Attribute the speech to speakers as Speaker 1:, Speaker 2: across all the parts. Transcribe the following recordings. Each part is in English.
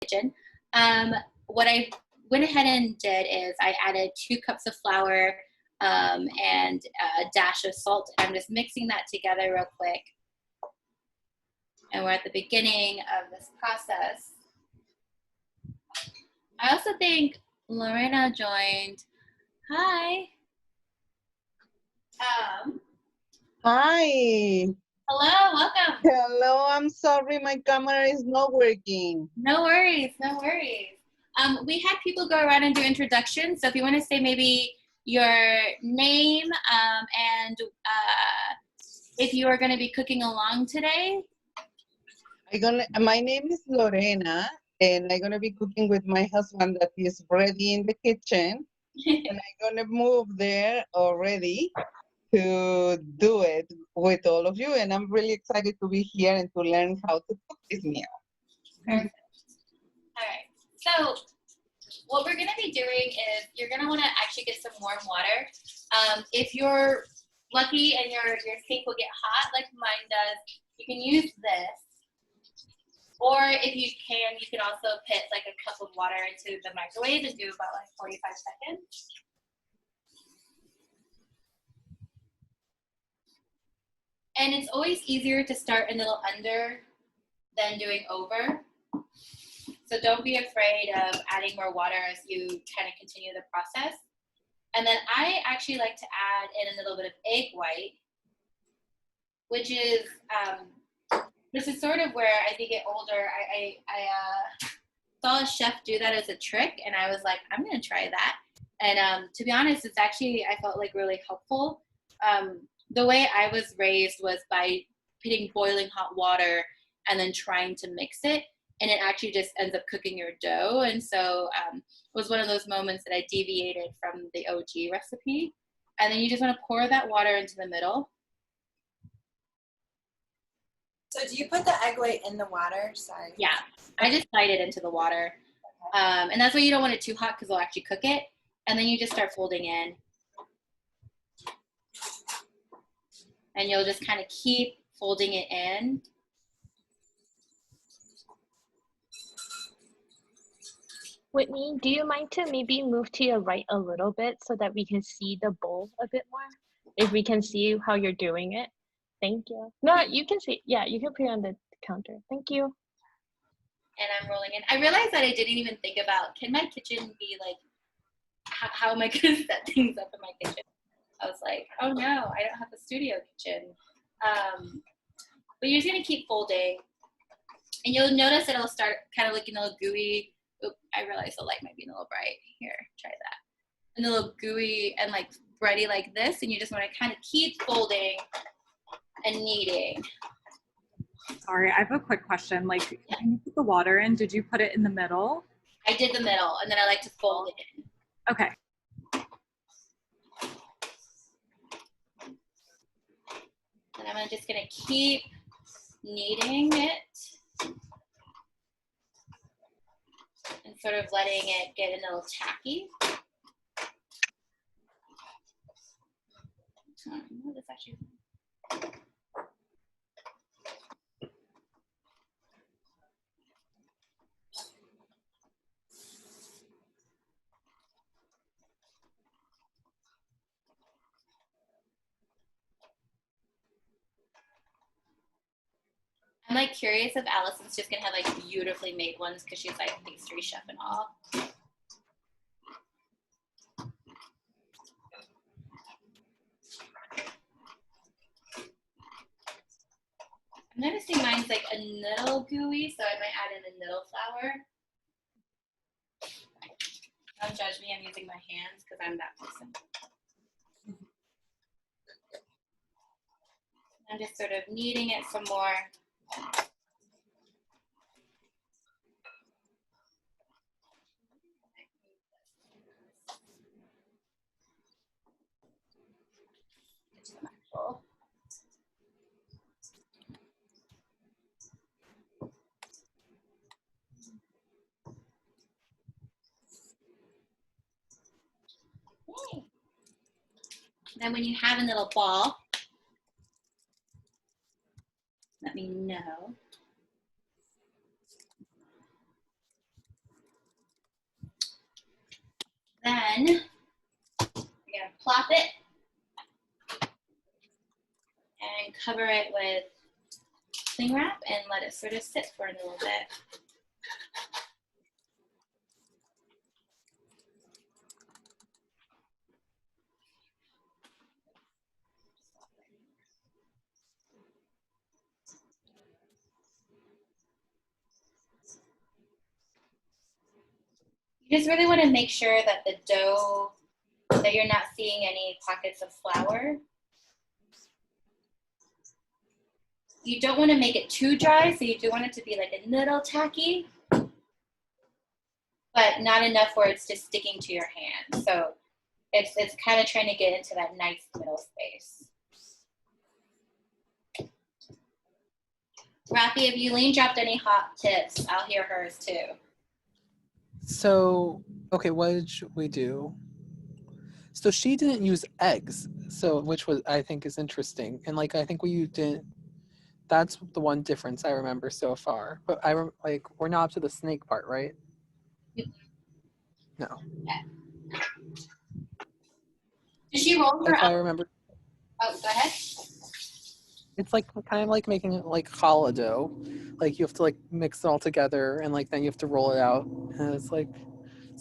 Speaker 1: kitchen. What I went ahead and did is I added 2 cups of flour and a dash of salt. I'm just mixing that together real quick. And we're at the beginning of this process. I also think Lorena joined. Hi.
Speaker 2: Hi.
Speaker 1: Hello, welcome.
Speaker 2: Hello, I'm sorry my camera is not working.
Speaker 1: No worries, no worries. We had people go around and do introductions, so if you want to say maybe your name and if you are going to be cooking along today.
Speaker 2: My name is Lorena, and I'm going to be cooking with my husband that is ready in the kitchen. And I'm going to move there already to do it with all of you. And I'm really excited to be here and to learn how to cook this meal.
Speaker 1: Perfect. All right. So what we're going to be doing is you're going to want to actually get some warm water. If you're lucky and your sink will get hot like mine does, you can use this. Or if you can also put like a cup of water into the microwave and do about like 45 seconds. And it's always easier to start a little under than doing over. So don't be afraid of adding more water as you kind of continue the process. And then I actually like to add in a little bit of egg white, which is, this is sort of where as you get older, I saw a chef do that as a trick, and I was like, I'm gonna try that. And to be honest, it's actually, I felt like really helpful. The way I was raised was by putting boiling hot water and then trying to mix it, and it actually just ends up cooking your dough. And so it was one of those moments that I deviated from the OG recipe. And then you just want to pour that water into the middle.
Speaker 3: So do you put the egg white in the water? Sorry.
Speaker 1: Yeah, I just slide it into the water. Okay. And that's why you don't want it too hot because it'll actually cook it. And then you just start folding in. And you'll just kind of keep folding it in.
Speaker 4: Whitney, do you mind to maybe move to your right a little bit so that we can see the bowl a bit more? If we can see how you're doing it. Thank you. No, you can see, yeah, you can put it on the counter. Thank you.
Speaker 1: And I'm rolling in. I realized that I didn't even think about, can my kitchen be like, how am I going to set things up in my kitchen? I was like, oh no, I don't have a studio kitchen. But you're just going to keep folding. And you'll notice it'll start kind of looking a little gooey. Oop, I realized the light might be a little bright. Here, try that. And a little gooey and like bready like this. And you just want to kind of keep folding and kneading.
Speaker 5: Sorry, I have a quick question. Like, when you put the water in, did you put it in the middle?
Speaker 1: I did the middle, and then I like to fold it in.
Speaker 5: Okay.
Speaker 1: And I'm just gonna keep kneading it and sort of letting it get a little tacky. Oh, this actually. I'm like curious if Allison's just gonna have like beautifully made ones because she's like pastry chef and all. I'm noticing mine's like a little gooey, so I might add in a little flour. Don't judge me, I'm using my hands because I'm that person. I'm just sort of kneading it some more. Then when you have a little ball, let me know. then we're gonna plop it and cover it with cling wrap and let it sort of sit for a little bit. You just really want to make sure that the dough, that you're not seeing any pockets of flour. You don't want to make it too dry, so you do want it to be like a little tacky, but not enough where it's just sticking to your hand. So it's kind of trying to get into that nice middle space. Rafi, if Yulene dropped any hot tips, I'll hear hers too.
Speaker 6: So, okay, what did we do? So she didn't use eggs, so which was I think is interesting, and like I think we didn't. That's the one difference I remember so far. But like we're not up to the snake part, right? No.
Speaker 1: Did she roll her
Speaker 6: If I
Speaker 1: up?
Speaker 6: remember,
Speaker 1: Oh, go ahead.
Speaker 6: it's like kind of like making it like challah dough. Like you have to like mix it all together, and like then you have to roll it out, and it's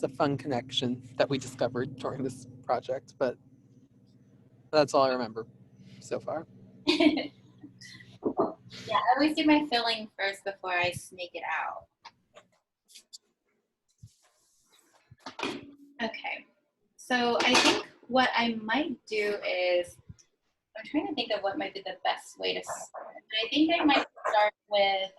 Speaker 6: a fun connection that we discovered during this project. But that's all I remember so far.
Speaker 1: Yeah, I always do my filling first before I snake it out. Okay, so I think what I might do is, I'm trying to think of what might be the best way to start. I think I might start with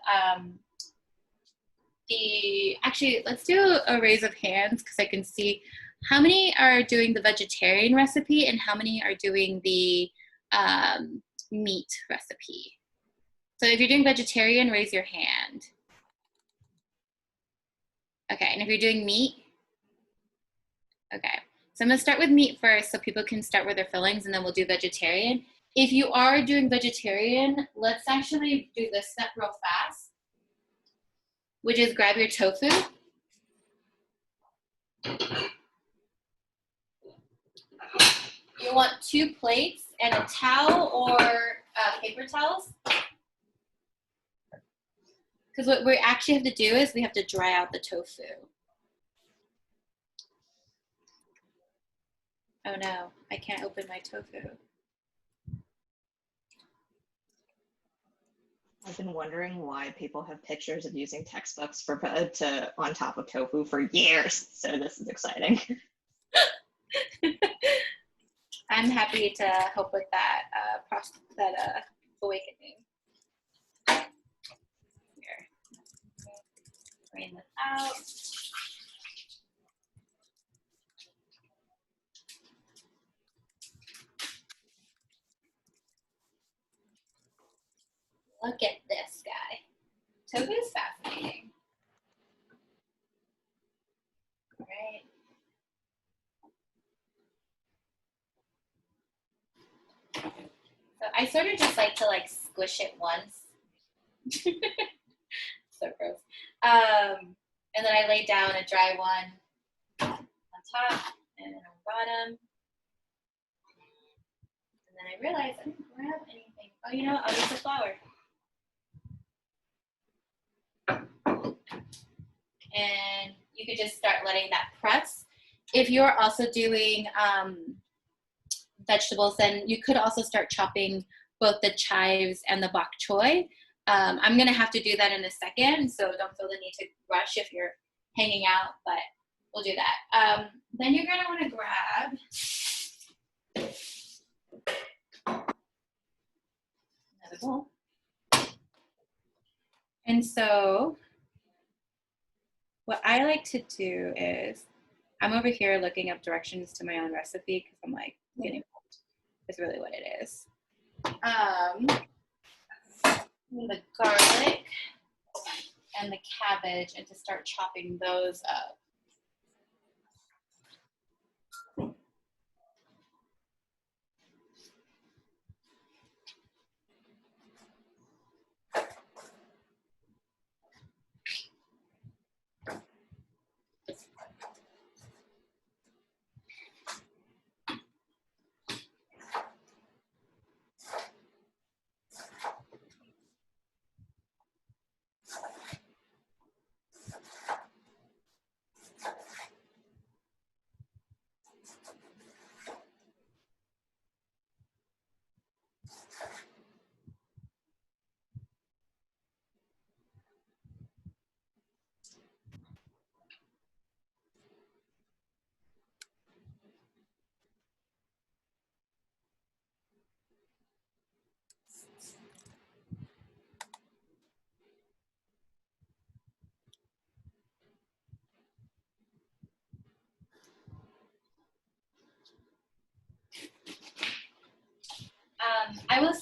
Speaker 1: actually, let's do a raise of hands because I can see how many are doing the vegetarian recipe and how many are doing the meat recipe. So if you're doing vegetarian, raise your hand. Okay, and if you're doing meat, okay. So I'm gonna start with meat first so people can start with their fillings and then we'll do vegetarian. If you are doing vegetarian, let's actually do this step real fast, which is grab your tofu. You want 2 plates and a towel or paper towels. Because what we actually have to do is we have to dry out the tofu. Oh no, I can't open my tofu.
Speaker 7: I've been wondering why people have pictures of using textbooks for on top of tofu for years. So this is exciting.
Speaker 1: I'm happy to help with that awakening. Here, drain this out. Look at this guy. Tofu is fascinating. All right. So I sort of just like to squish it once. So gross. And then I lay down a dry one on top and on the bottom. And then I realized I didn't grab anything. Oh, you know what? I'll use the flour. And you could just start letting that press. If you're also doing vegetables, then you could also start chopping both the chives and the bok choy. I'm gonna have to do that in a second, so don't feel the need to rush if you're hanging out, but we'll do that. Then you're gonna wanna grab another bowl. And so what I like to do is, I'm over here looking up directions to my own recipe because I'm like, getting old is really what it is. The garlic and the cabbage, and to start chopping those up.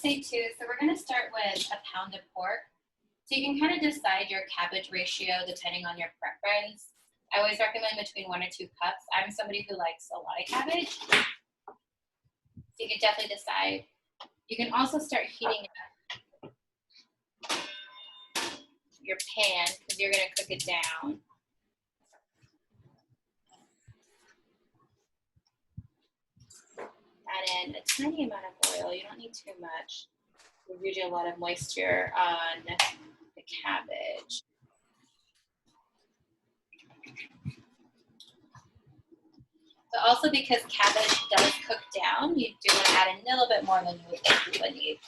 Speaker 1: say too, so we're gonna start with a pound of pork. So you can kind of decide your cabbage ratio depending on your preference. I always recommend between 1 or 2 cups. I'm somebody who likes a lot of cabbage. So you can definitely decide. You can also start heating up your pan because you're gonna cook it down. Add in a tiny amount of oil. You don't need too much. There's usually a lot of moisture on the cabbage. So also because cabbage does cook down, you do want to add a little bit more than you would think you would need.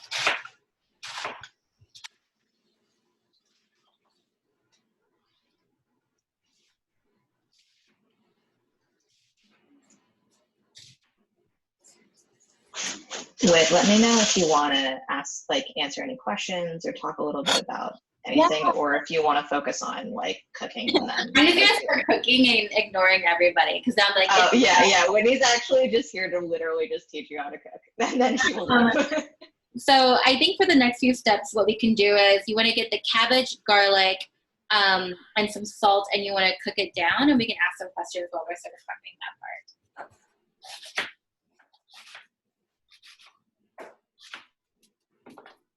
Speaker 7: Wait, let me know if you want to ask, like, answer any questions or talk a little bit about anything, or if you want to focus on like cooking. And then
Speaker 1: I'm just gonna start cooking and ignoring everybody because I'm like,
Speaker 7: oh yeah, Whitney's actually just here to literally just teach you how to cook, and then she will.
Speaker 1: So I think for the next few steps, what we can do is you want to get the cabbage, garlic, and some salt, and you want to cook it down, and we can ask some questions while we're sort of prepping that part.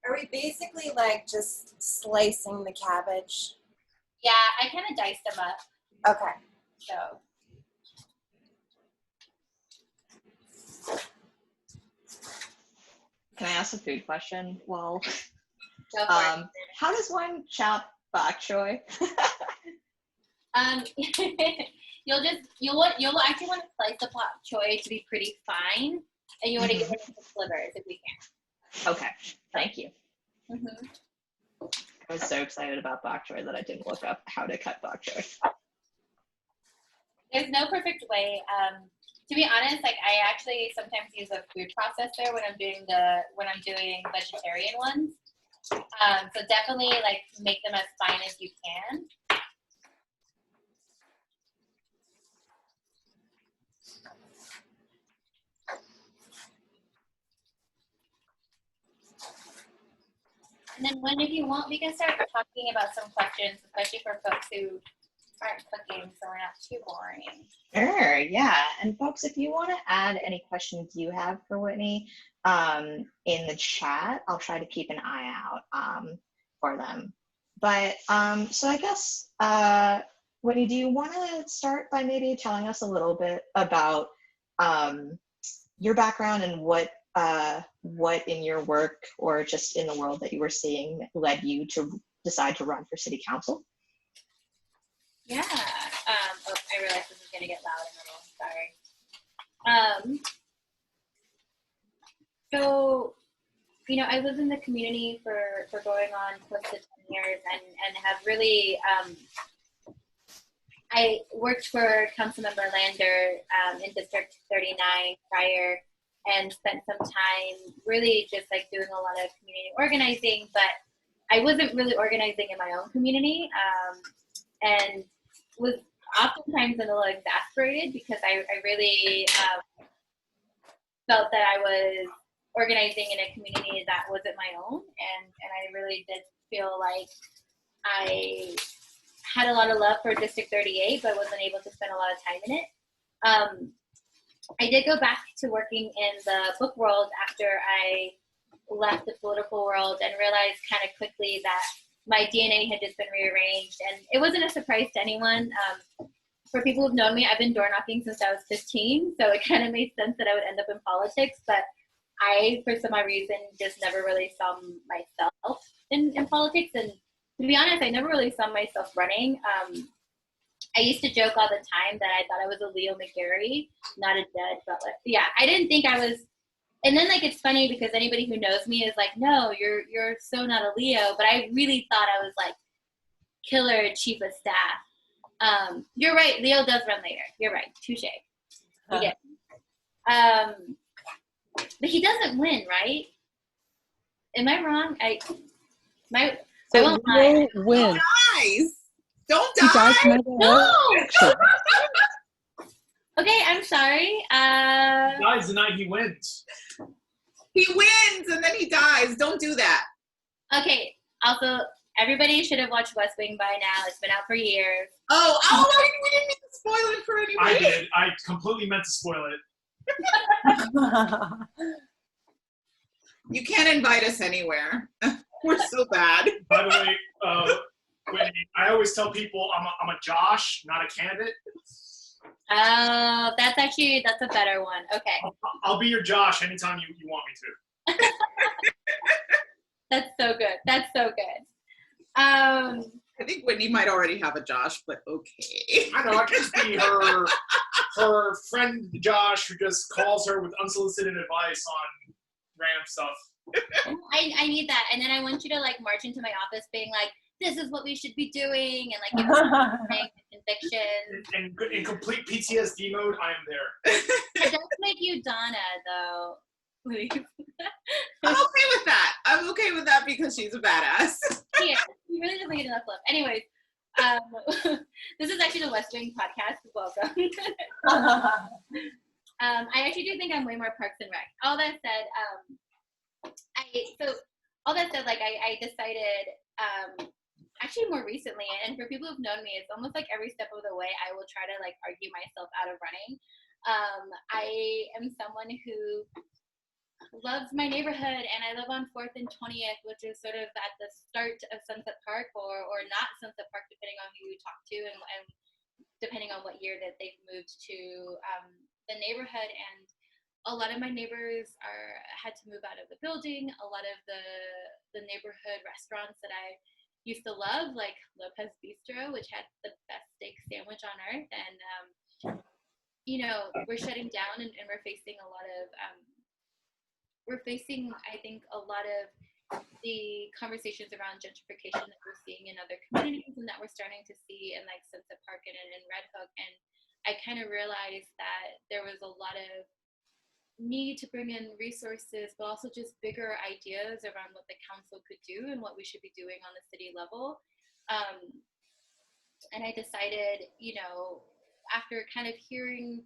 Speaker 3: Are we basically like just slicing the cabbage?
Speaker 1: Yeah, I kind of diced them up.
Speaker 3: Okay.
Speaker 1: So.
Speaker 7: Can I ask a food question? Well,
Speaker 1: Go for it.
Speaker 7: how does one chop bok choy?
Speaker 1: You'll actually want to slice the bok choy to be pretty fine, and you want to get rid of the slivers if we can.
Speaker 7: Okay, thank you.
Speaker 1: Mm-hmm.
Speaker 7: I was so excited about bok choy that I didn't look up how to cut bok choy.
Speaker 1: There's no perfect way. To be honest, like I actually sometimes use a food processor when I'm doing vegetarian ones. So definitely like make them as fine as you can. And then if you want, we can start talking about some questions, especially for folks who aren't cooking, so we're not too boring.
Speaker 7: Sure, yeah. And folks, if you want to add any questions you have for Whitney in the chat, I'll try to keep an eye out for them. But so I guess, Whitney, do you want to start by maybe telling us a little bit about your background and what in your work or just in the world that you were seeing led you to decide to run for city council?
Speaker 1: Yeah. I realized this is going to get loud in the middle. Sorry. So, you know, I lived in the community for going on close to 10 years and have really, I worked for Councilmember Lander in District 39 prior and spent some time really just like doing a lot of community organizing, but I wasn't really organizing in my own community and was oftentimes a little exasperated because I really felt that I was organizing in a community that wasn't my own, and I really did feel like I had a lot of love for District 38, but wasn't able to spend a lot of time in it. I did go back to working in the book world after I left the political world and realized kind of quickly that my DNA had just been rearranged, and it wasn't a surprise to anyone. For people who've known me, I've been door knocking since I was 15, so it kind of made sense that I would end up in politics, but I, for some odd reason, just never really saw myself in politics, and to be honest, I never really saw myself running. I used to joke all the time that I thought I was a Leo McGarry, not a judge, but like, yeah, I didn't think I was. And then like it's funny because anybody who knows me is like, no, you're so not a Leo, but I really thought I was like killer chief of staff. You're right, Leo does run later. You're right, touche. He did. But he doesn't win, right? Am I wrong? I won't lie.
Speaker 6: Win.
Speaker 8: Don't
Speaker 6: He
Speaker 8: die.
Speaker 6: dies
Speaker 1: No. Okay, I'm sorry.
Speaker 8: Dies the night he wins. He wins and then he dies. Don't do that.
Speaker 1: Okay. Also, everybody should have watched West Wing by now. It's been out for years.
Speaker 8: Oh, we didn't need to spoil it for anybody.
Speaker 9: I did. I completely meant to spoil it.
Speaker 8: You can't invite us anywhere. We're so bad.
Speaker 9: By the way, Whitney, I always tell people I'm a Josh, not a candidate.
Speaker 1: Oh, that's a better one. Okay.
Speaker 9: I'll be your Josh anytime you want me to.
Speaker 1: That's so good. That's so good.
Speaker 8: I think Whitney might already have a Josh, but okay.
Speaker 9: I know, I could just be her friend Josh who just calls her with unsolicited advice on random stuff.
Speaker 1: I need that. And then I want you to like march into my office being like, this is what we should be doing, and like give us convictions.
Speaker 9: And in complete PTSD mode, I am there.
Speaker 1: It does make you Donna, though.
Speaker 8: I'm okay with that. I'm okay with that because she's a badass.
Speaker 1: Yeah, you really doesn't get enough love. Anyways, this is actually the West Wing podcast. Welcome. I actually do think I'm way more Parks and Rec. All that said, I decided, actually more recently, and for people who've known me, it's almost like every step of the way I will try to like argue myself out of running. I am someone who loves my neighborhood, and I live on 4th and 20th, which is sort of at the start of Sunset Park or not Sunset Park, depending on who you talk to and depending on what year that they've moved to the neighborhood. And a lot of my neighbors had to move out of the building. A lot of the neighborhood restaurants that I used to love, like Lopez Bistro, which had the best steak sandwich on earth, and we're shutting down, and we're facing a lot of I think, a lot of the conversations around gentrification that we're seeing in other communities and that we're starting to see in like Sunset Park and in Red Hook. And I kind of realized that there was a lot of need to bring in resources, but also just bigger ideas around what the council could do and what we should be doing on the city level. And I decided, after kind of hearing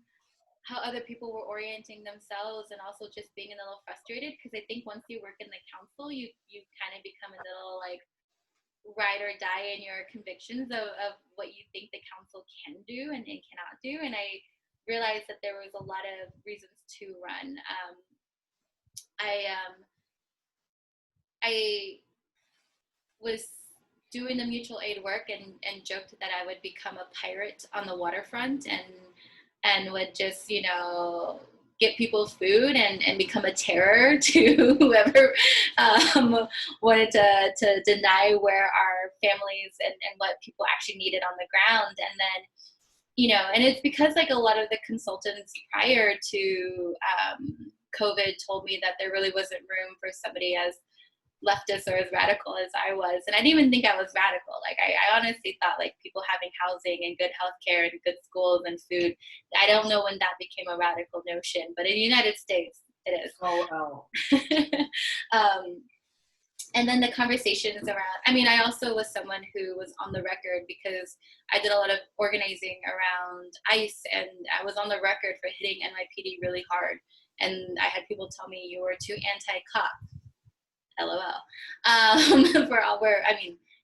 Speaker 1: how other people were orienting themselves and also just being a little frustrated, because I think once you work in the council, you kind of become a little like ride or die in your convictions of what you think the council can do and cannot do. And I realized that there was a lot of reasons to run. I was doing the mutual aid work and joked that I would become a pirate on the waterfront and would just, get people food and become a terror to whoever wanted to deny where our families and what people actually needed on the ground. And then, and it's because like a lot of the consultants prior to COVID told me that there really wasn't room for somebody as leftist or as radical as I was. And I didn't even think I was radical. Like I honestly thought like people having housing and good healthcare and good schools and food, I don't know when that became a radical notion, but in the United States it is.
Speaker 8: Oh.
Speaker 1: And then the conversations around, I also was someone who was on the record because I did a lot of organizing around ICE, and I was on the record for hitting NYPD really hard. And I had people tell me, you were too anti-cop. LOL.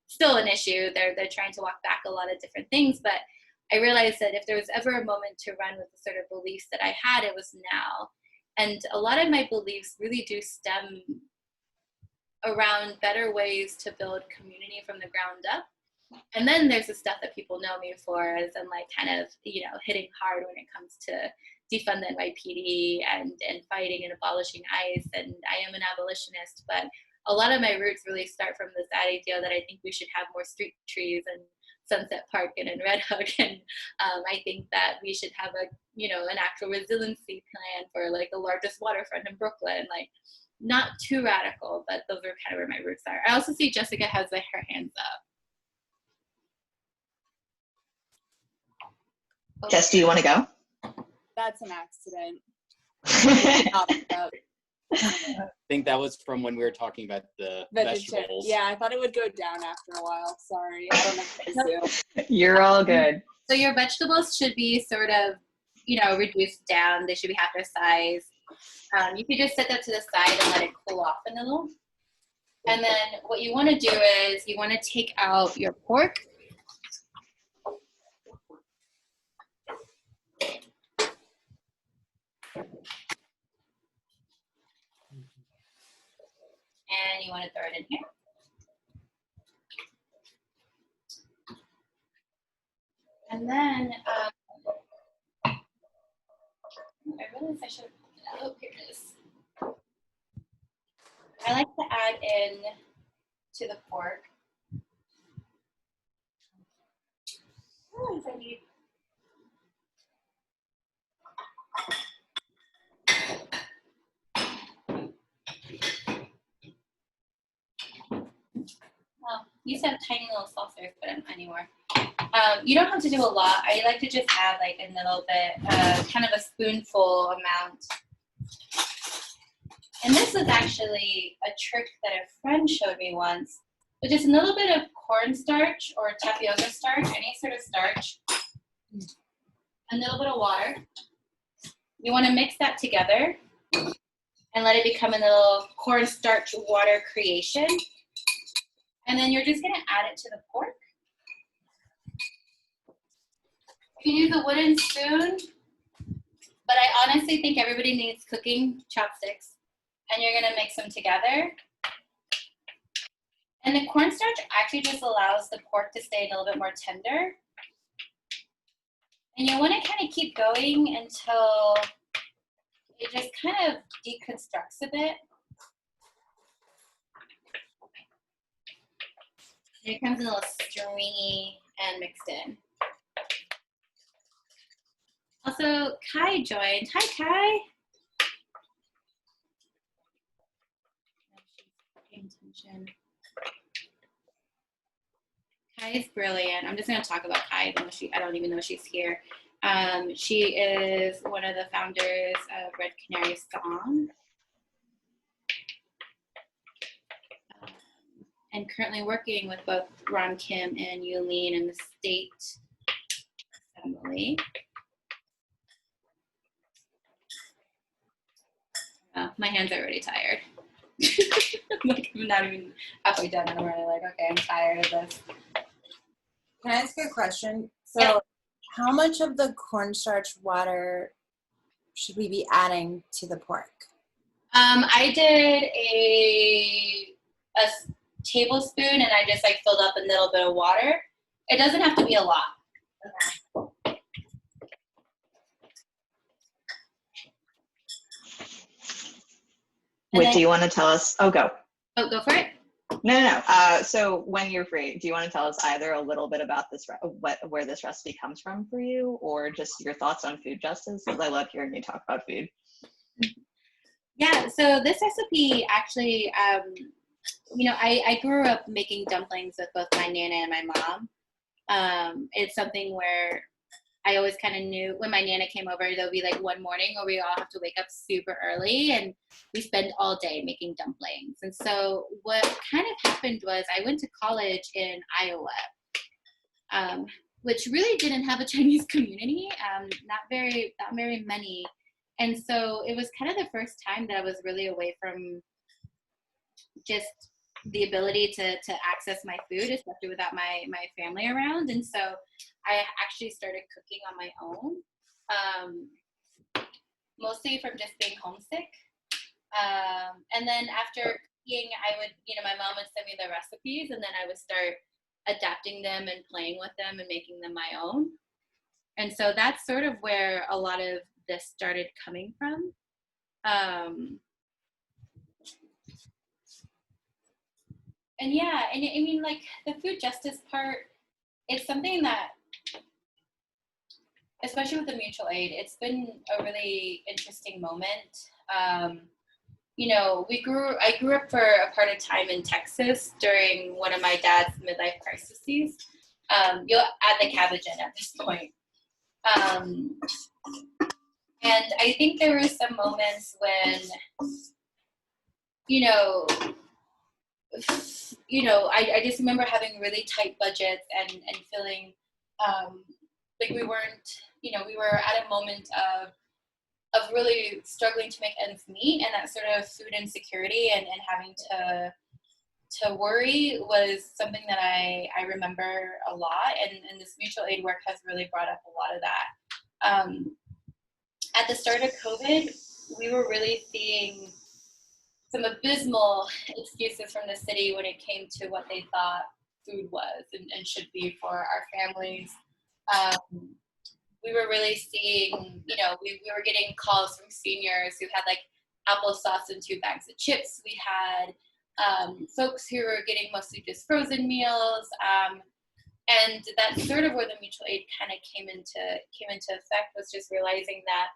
Speaker 1: Still an issue. They're trying to walk back a lot of different things, but I realized that if there was ever a moment to run with the sort of beliefs that I had, it was now. And a lot of my beliefs really do stem around better ways to build community from the ground up. And then there's the stuff that people know me for, as in like kind of, hitting hard when it comes to defund the NYPD and fighting and abolishing ICE. And I am an abolitionist, but a lot of my roots really start from this idea that I think we should have more street trees in Sunset Park and in Red Hook. And I think that we should have an actual resiliency plan for like the largest waterfront in Brooklyn. Like, not too radical, but those are kind of where my roots are. I also see Jessica has her hands up.
Speaker 7: Jess, do you want to go?
Speaker 10: That's an accident.
Speaker 11: I think that was from when we were talking about the vegetables.
Speaker 10: Yeah, I thought it would go down after a while. Sorry, I don't know what to do.
Speaker 7: You're all good.
Speaker 1: So your vegetables should be sort of, reduced down. They should be half their size. You could just set that to the side and let it cool off a little. And then what you want to do is you want to take out your pork. And you want to throw it in here. And then, I realized I should, oh, here it is. I like to add in to the pork. Oh, I need. Well, these have tiny little saucers, but anymore. You don't have to do a lot. I like to just add like a little bit, kind of a spoonful amount. And this was actually a trick that a friend showed me once, but just a little bit of cornstarch or tapioca starch, any sort of starch, a little bit of water. You want to mix that together and let it become a little cornstarch water creation. And then you're just going to add it to the pork. You can use a wooden spoon, but I honestly think everybody needs cooking chopsticks. And you're going to mix them together. And the cornstarch actually just allows the pork to stay a little bit more tender. And you want to kind of keep going until it just kind of deconstructs a bit. And it becomes a little stringy and mixed in. Also, Kai joined. Hi, Kai. Attention. Kai is brilliant. I'm just going to talk about Kai, even though I don't even know she's here. She is one of the founders of Red Canary Song. And currently working with both Ron Kim and Yulene in the state assembly. Oh, my hands are already tired. Like, I'm not even halfway done. I'm already like, okay, I'm tired of this.
Speaker 3: Can I ask you a question? So, how much of the cornstarch water should we be adding to the pork?
Speaker 1: I did a tablespoon, and I just like filled up a little bit of water. It doesn't have to be a lot. Okay.
Speaker 7: Whit, do you want to tell us? Oh, go.
Speaker 1: Oh, go for it.
Speaker 7: No. So when you're free, do you want to tell us either a little bit about this, where this recipe comes from for you, or just your thoughts on food justice? Because I love hearing you talk about food.
Speaker 1: Yeah. So this recipe actually, you know, I grew up making dumplings with both my Nana and my mom. It's something where I always kind of knew when my Nana came over, there'll be like one morning where we all have to wake up super early and we spend all day making dumplings. And so what kind of happened was I went to college in Iowa, which really didn't have a Chinese community, not very many. And so it was kind of the first time that I was really away from just the ability to access my food, especially without my family around. And so I actually started cooking on my own, mostly from just being homesick. And then after cooking, I would, you know, my mom would send me the recipes, and then I would start adapting them and playing with them and making them my own. And so that's sort of where a lot of this started coming from. And yeah, and I mean, like the food justice part, it's something that, especially with the mutual aid, it's been a really interesting moment. You know, I grew up for a part of time in Texas during one of my dad's midlife crises. You'll add the cabbage in at this point. And I think there were some moments when, I just remember having really tight budgets and feeling like we weren't, we were at a moment of really struggling to make ends meet, and that sort of food insecurity and having to worry was something that I remember a lot, and this mutual aid work has really brought up a lot of that. At the start of COVID, we were really seeing some abysmal excuses from the city when it came to what they thought food was and should be for our families. We were really seeing, we were getting calls from seniors who had like applesauce and 2 bags of chips. We had folks who were getting mostly just frozen meals. And that's sort of where the mutual aid kind of came into effect, was just realizing that,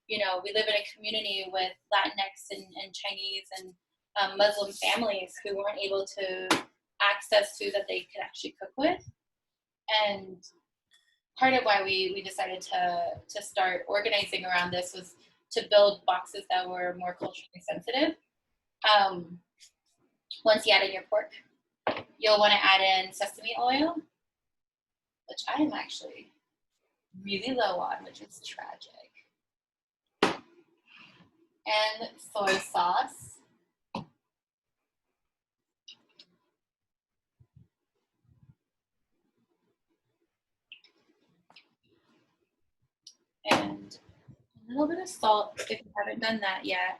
Speaker 1: we live in a community with Latinx and Chinese and Muslim families who weren't able to access food that they could actually cook with. And part of why we decided to start organizing around this was to build boxes that were more culturally sensitive. Once you add in your pork, you'll want to add in sesame oil, which I am actually really low on, which is tragic. And soy sauce. And a little bit of salt if you haven't done that yet.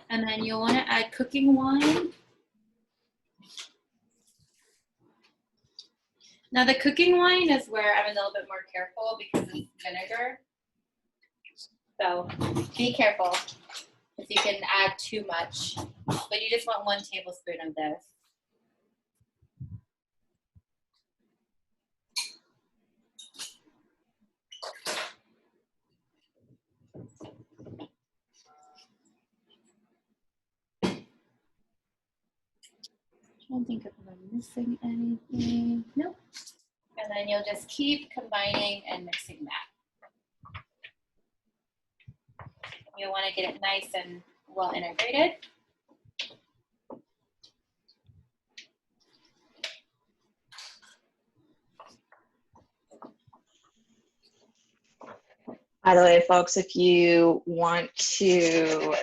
Speaker 1: And then you'll want to add cooking wine. Now the cooking wine is where I'm a little bit more careful because it's vinegar. So be careful if you can add too much, but you just want 1 tablespoon of this. I don't think if I'm missing anything. Nope. And then you'll just keep combining and mixing that. You want to get it nice and well integrated.
Speaker 7: By the way, folks, if you want to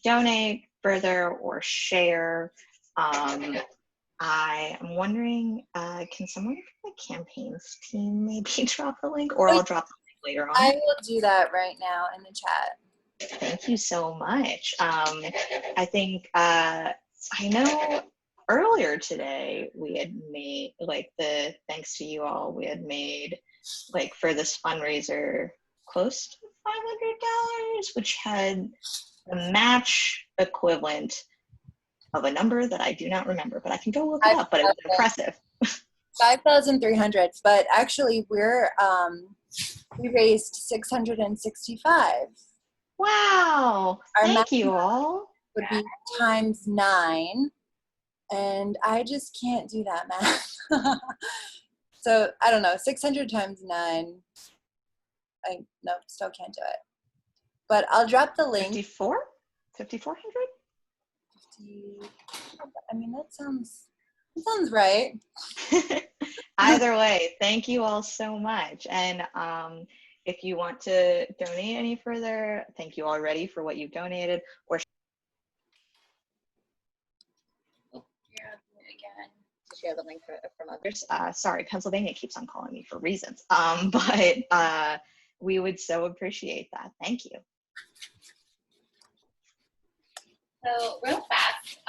Speaker 7: donate further or share, I am wondering, can someone from the campaigns team maybe drop the link, or I'll drop the link later on?
Speaker 3: I will do that right now in the chat.
Speaker 7: Thank you so much. I think, I know earlier today we had made, thanks to you all, we had made, for this fundraiser, close to $500, which had the match equivalent of a number that I do not remember, but I can go look it up, but it was impressive.
Speaker 3: 5,300, but actually we raised 665.
Speaker 7: Wow, thank you all.
Speaker 3: Would be times 9, and I just can't do that math. So I don't know, 600 times 9. Nope, still can't do it. But I'll drop the link.
Speaker 7: 5,400?
Speaker 3: I mean, that sounds right.
Speaker 7: Either way, thank you all so much. And if you want to donate any further, thank you already for what you've donated. Or share the link from others. Sorry, Pennsylvania keeps on calling me for reasons. But we would so appreciate that. Thank you.
Speaker 1: So real fast,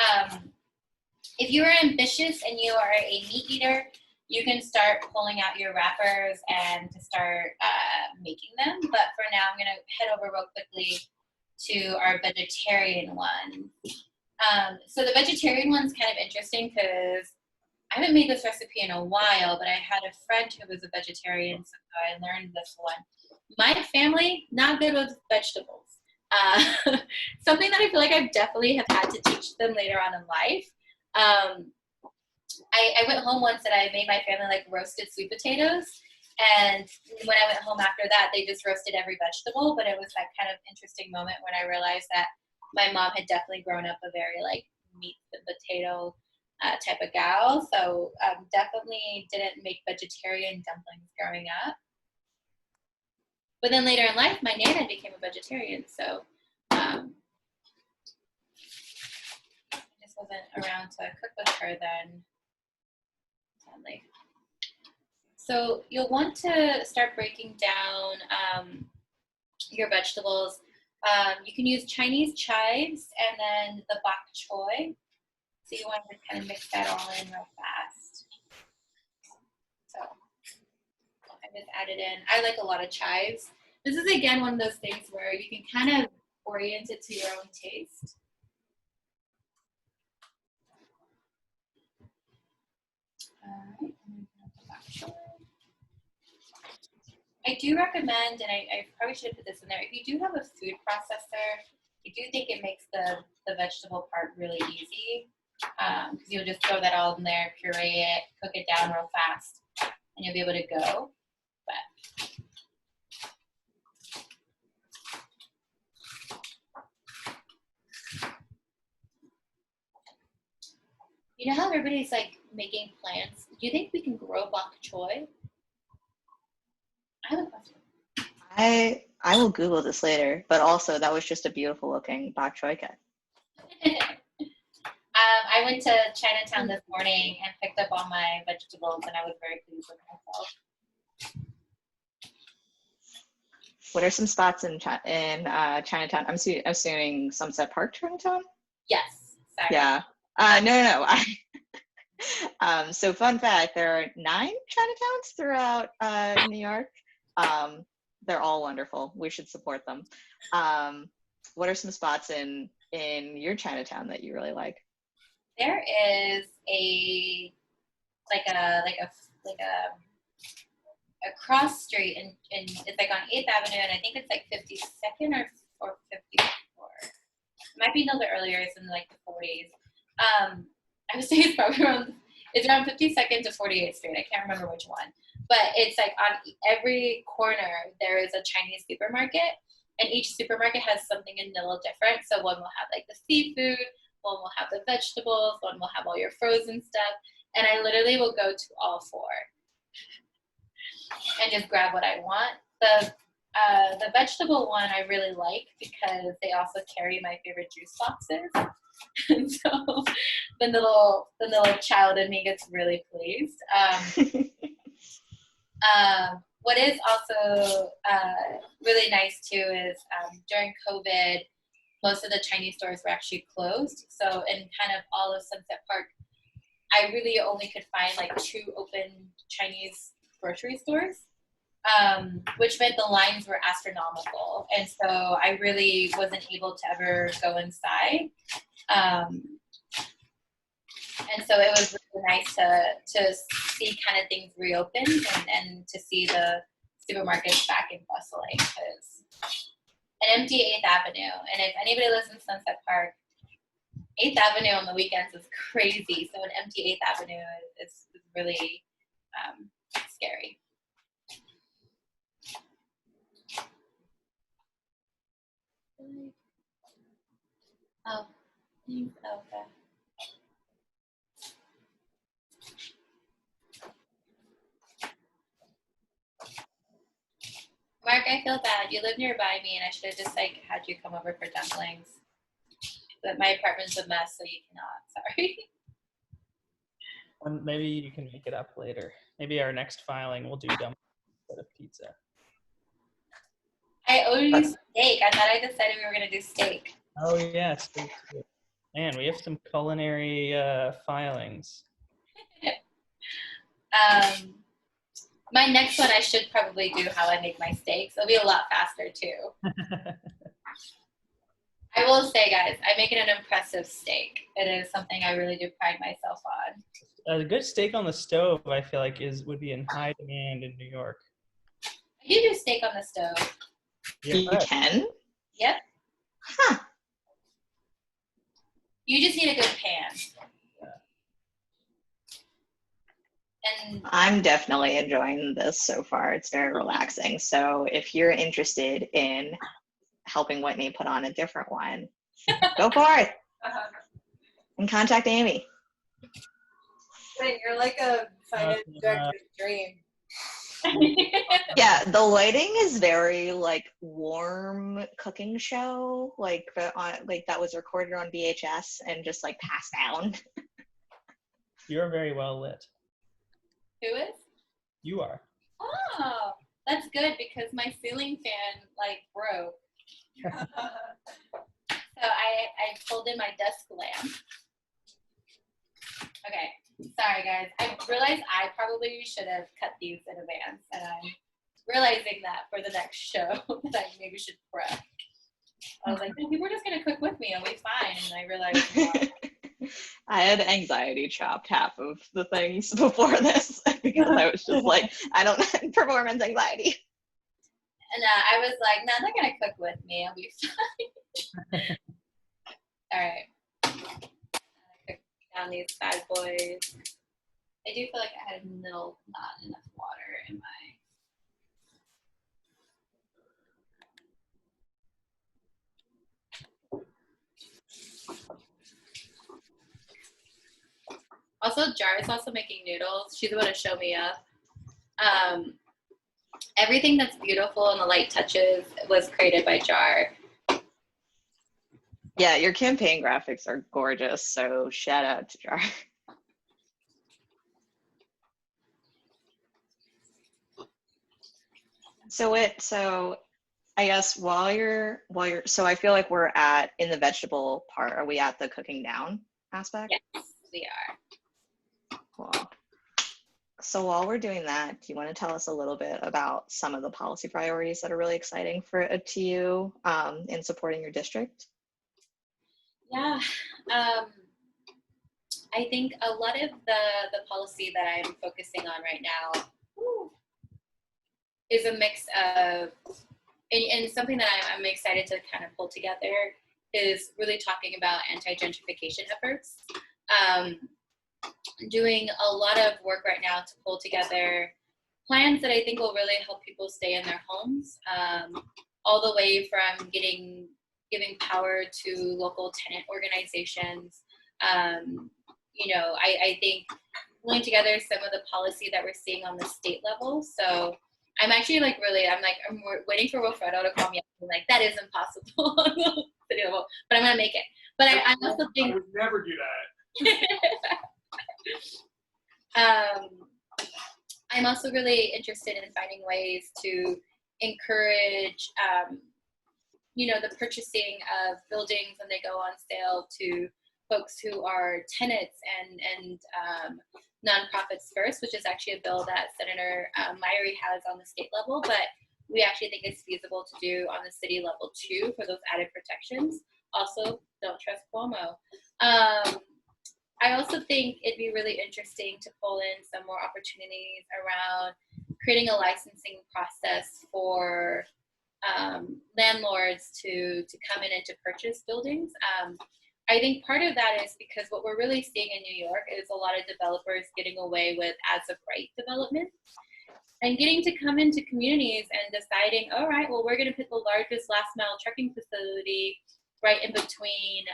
Speaker 1: if you are ambitious and you are a meat eater, you can start pulling out your wrappers and to start making them. But for now, I'm going to head over real quickly to our vegetarian one. So the vegetarian one's kind of interesting because I haven't made this recipe in a while, but I had a friend who was a vegetarian, so I learned this one. My family, not good with vegetables. Something that I feel like I definitely have had to teach them later on in life. I went home once and I made my family roasted sweet potatoes. And when I went home after that, they just roasted every vegetable. But it was that kind of interesting moment when I realized that my mom had definitely grown up a very meat and potato type of gal. So definitely didn't make vegetarian dumplings growing up. But then later in life, my Nana became a vegetarian, so I just wasn't around to cook with her then, sadly. So you'll want to start breaking down your vegetables. You can use Chinese chives and then the bok choy. So you want to kind of mix that all in real fast. So I just added in. I like a lot of chives. This is again one of those things where you can kind of orient it to your own taste. All right. I do recommend, and I probably should have put this in there, if you do have a food processor, I do think it makes the vegetable part really easy, because you'll just throw that all in there, puree it, cook it down real fast, and you'll be able to go. But you know how everybody's like making plants? Do you think we can grow bok choy? I have a question.
Speaker 7: I will Google this later, but also that was just a beautiful looking bok choy cut.
Speaker 1: I went to Chinatown this morning and picked up all my vegetables, and I was very pleased with myself.
Speaker 7: What are some spots in Chinatown? I'm assuming Sunset Park, Chinatown?
Speaker 1: Yes. Sorry.
Speaker 7: Yeah. No. So fun fact, there are 9 Chinatowns throughout New York. They're all wonderful. We should support them. What are some spots in your Chinatown that you really like?
Speaker 1: There is a cross street, and it's like on 8th Avenue, and I think it's like 52nd or 54. It might be a little bit earlier. It's in like the 40s. I would say it's probably around 52nd to 48th Street. I can't remember which one, but it's like on every corner there is a Chinese supermarket, and each supermarket has something a little different. So one will have like the seafood, one will have the vegetables, one will have all your frozen stuff, and I literally will go to all 4 and just grab what I want. The vegetable one I really like because they also carry my favorite juice boxes. And so the little child in me gets really pleased. What is also really nice too is during COVID, most of the Chinese stores were actually closed. So in kind of all of Sunset Park, I really only could find like 2 open Chinese grocery stores, which meant the lines were astronomical. And so I really wasn't able to ever go inside. And so it was really nice to see kind of things reopened and to see the supermarkets back in bustling, because an empty 8th Avenue, and if anybody lives in Sunset Park, 8th Avenue on the weekends is crazy. So an empty 8th Avenue is really scary. Oh, thanks. Okay. Mark, I feel bad. You live nearby me, and I should have just like had you come over for dumplings. But my apartment's a mess, so you cannot. Sorry.
Speaker 12: Maybe you can make it up later. Maybe our next filing we'll do dumplings instead of pizza.
Speaker 1: I owe you steak. I thought I decided we were gonna do steak.
Speaker 12: Oh yeah, steak too. Man, we have some culinary filings.
Speaker 1: My next one, I should probably do how I make my steaks. It'll be a lot faster too. I will say, guys, I make it an impressive steak. It is something I really do pride myself on.
Speaker 12: A good steak on the stove, I feel like, would be in high demand in New York.
Speaker 1: I do steak on the stove.
Speaker 7: You can?
Speaker 1: Yep.
Speaker 7: Huh.
Speaker 1: You just need a good pan. And
Speaker 7: I'm definitely enjoying this so far. It's very relaxing. So if you're interested in helping Whitney put on a different one, go for it. And contact Amy.
Speaker 3: Wait, you're like a finance director's dream.
Speaker 7: Yeah, the lighting is very like warm cooking show, like that was recorded on VHS and just like passed down.
Speaker 12: You're very well lit.
Speaker 1: Who is?
Speaker 12: You are.
Speaker 1: Oh, that's good because my ceiling fan like broke. So I pulled in my desk lamp. Okay, sorry guys. I realized I probably should have cut these in advance, and I'm realizing that for the next show that I maybe should prep. I was like, well, people are just gonna cook with me, I'll be fine. And I realized, well,
Speaker 7: I had anxiety chopped half of the things before this because I was just like, I don't performance anxiety.
Speaker 1: and I was like, no, they're gonna cook with me, I'll be fine. All right, cook down these bad boys. I do feel like I had not enough water in my. Also, Jar is also making noodles. She's the one to show me up. Everything that's beautiful and the light touches was created by Jar.
Speaker 7: Yeah, your campaign graphics are gorgeous, so shout out to Jar. So I guess while you're so I feel like we're in the vegetable part. Are we at the cooking down aspect?
Speaker 1: Yes, we are.
Speaker 7: Cool. So while we're doing that, do you want to tell us a little bit about some of the policy priorities that are really exciting to you in supporting your district?
Speaker 1: Yeah, I think a lot of the policy that I'm focusing on right now is a mix of, and something that I'm excited to kind of pull together is really talking about anti-gentrification efforts. Doing a lot of work right now to pull together plans that I think will really help people stay in their homes, all the way from giving power to local tenant organizations. You know, I think pulling together some of the policy that we're seeing on the state level. So I'm actually like I'm waiting for Wilfredo to call me up and like, that is impossible. But I'm gonna make it. But I also think
Speaker 9: I would never do that.
Speaker 1: I'm also really interested in finding ways to encourage, you know, the purchasing of buildings when they go on sale to folks who are tenants and nonprofits first, which is actually a bill that Senator Myrie has on the state level, but we actually think it's feasible to do on the city level too for those added protections. Also, don't trust Cuomo. I also think it'd be really interesting to pull in some more opportunities around creating a licensing process for landlords to come in and to purchase buildings. I think part of that is because what we're really seeing in New York is a lot of developers getting away with as of right development and getting to come into communities and deciding, all right, well, we're going to put the largest last mile trucking facility right in between,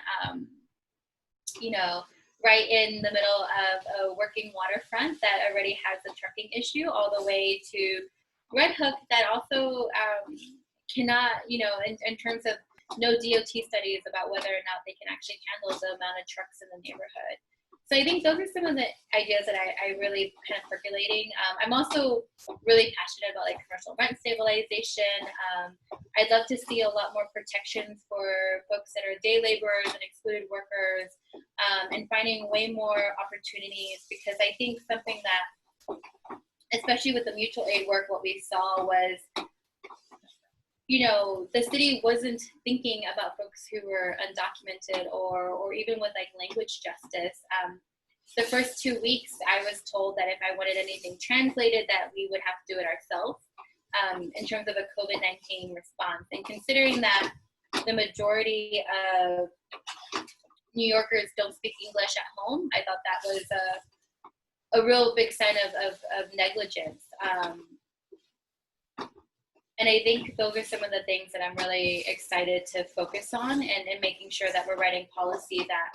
Speaker 1: you know, right in the middle of a working waterfront that already has a trucking issue, all the way to Red Hook that also cannot, you know, in terms of no DOT studies about whether or not they can actually handle the amount of trucks in the neighborhood. So I think those are some of the ideas that I really kind of percolating. I'm also really passionate about like commercial rent stabilization. I'd love to see a lot more protections for folks that are day laborers and excluded workers, and finding way more opportunities, because I think something that, especially with the mutual aid work, what we saw was, you know, the city wasn't thinking about folks who were undocumented or even with like language justice. The first 2 weeks, I was told that if I wanted anything translated, that we would have to do it ourselves in terms of a COVID-19 response. And considering that the majority of New Yorkers don't speak English at home, I thought that was a real big sign of negligence. And I think those are some of the things that I'm really excited to focus on and making sure that we're writing policy that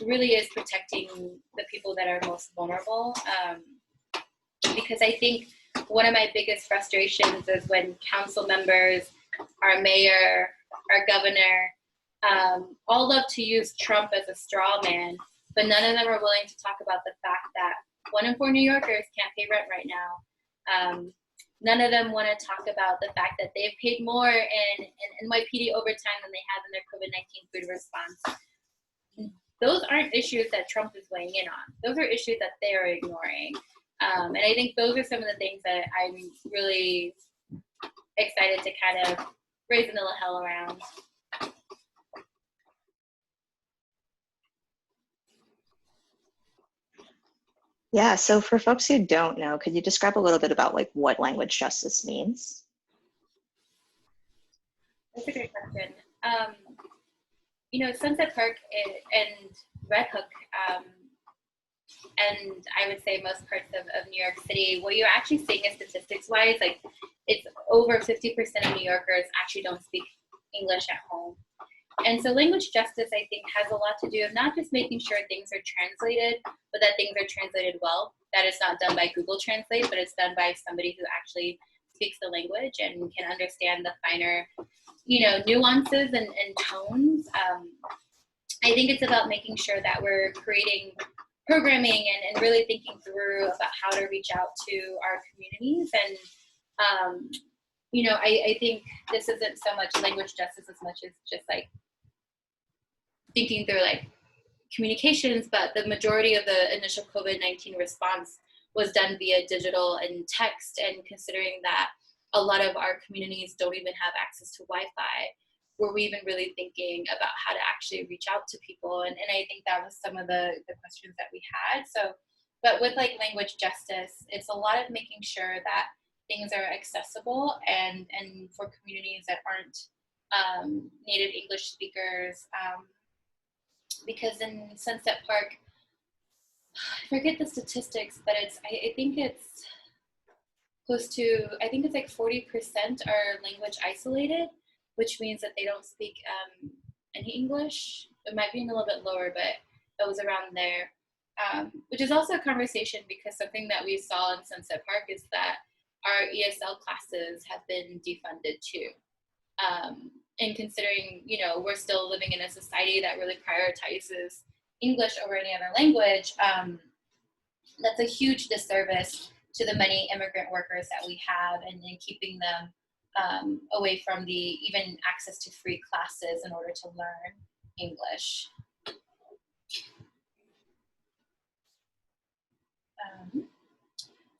Speaker 1: really is protecting the people that are most vulnerable. Because I think one of my biggest frustrations is when council members, our mayor, our governor, all love to use Trump as a straw man, but none of them are willing to talk about the fact that 1 in 4 New Yorkers can't pay rent right now. None of them want to talk about the fact that they've paid more in NYPD overtime than they have in their COVID-19 food response. Those aren't issues that Trump is weighing in on. Those are issues that they are ignoring. And I think those are some of the things that I'm really excited to kind of raise a little hell around.
Speaker 7: Yeah, so for folks who don't know, could you describe a little bit about like what language justice means?
Speaker 1: That's a great question. You know, Sunset Park and Red Hook, and I would say most parts of New York City, what you're actually seeing is statistics-wise, like it's over 50% of New Yorkers actually don't speak English at home. And so language justice, I think, has a lot to do with not just making sure things are translated, but that things are translated well. That it's not done by Google Translate, but it's done by somebody who actually speaks the language and can understand the finer, you know, nuances and tones. I think it's about making sure that we're creating programming and really thinking through about how to reach out to our communities. And, you know, I think this isn't so much language justice as much as just like thinking through like communications, but the majority of the initial COVID-19 response was done via digital and text. And considering that a lot of our communities don't even have access to Wi-Fi, were we even really thinking about how to actually reach out to people? And I think that was some of the questions that we had. So, but with like language justice, it's a lot of making sure that things are accessible and for communities that aren't native English speakers. Because in Sunset Park, I forget the statistics, but I think it's close to, I think it's like 40% are language isolated, which means that they don't speak any English. It might be a little bit lower, but it was around there. Which is also a conversation because something that we saw in Sunset Park is that our ESL classes have been defunded too. And considering, you know, we're still living in a society that really prioritizes English over any other language, that's a huge disservice to the many immigrant workers that we have and keeping them away from the even access to free classes in order to learn English.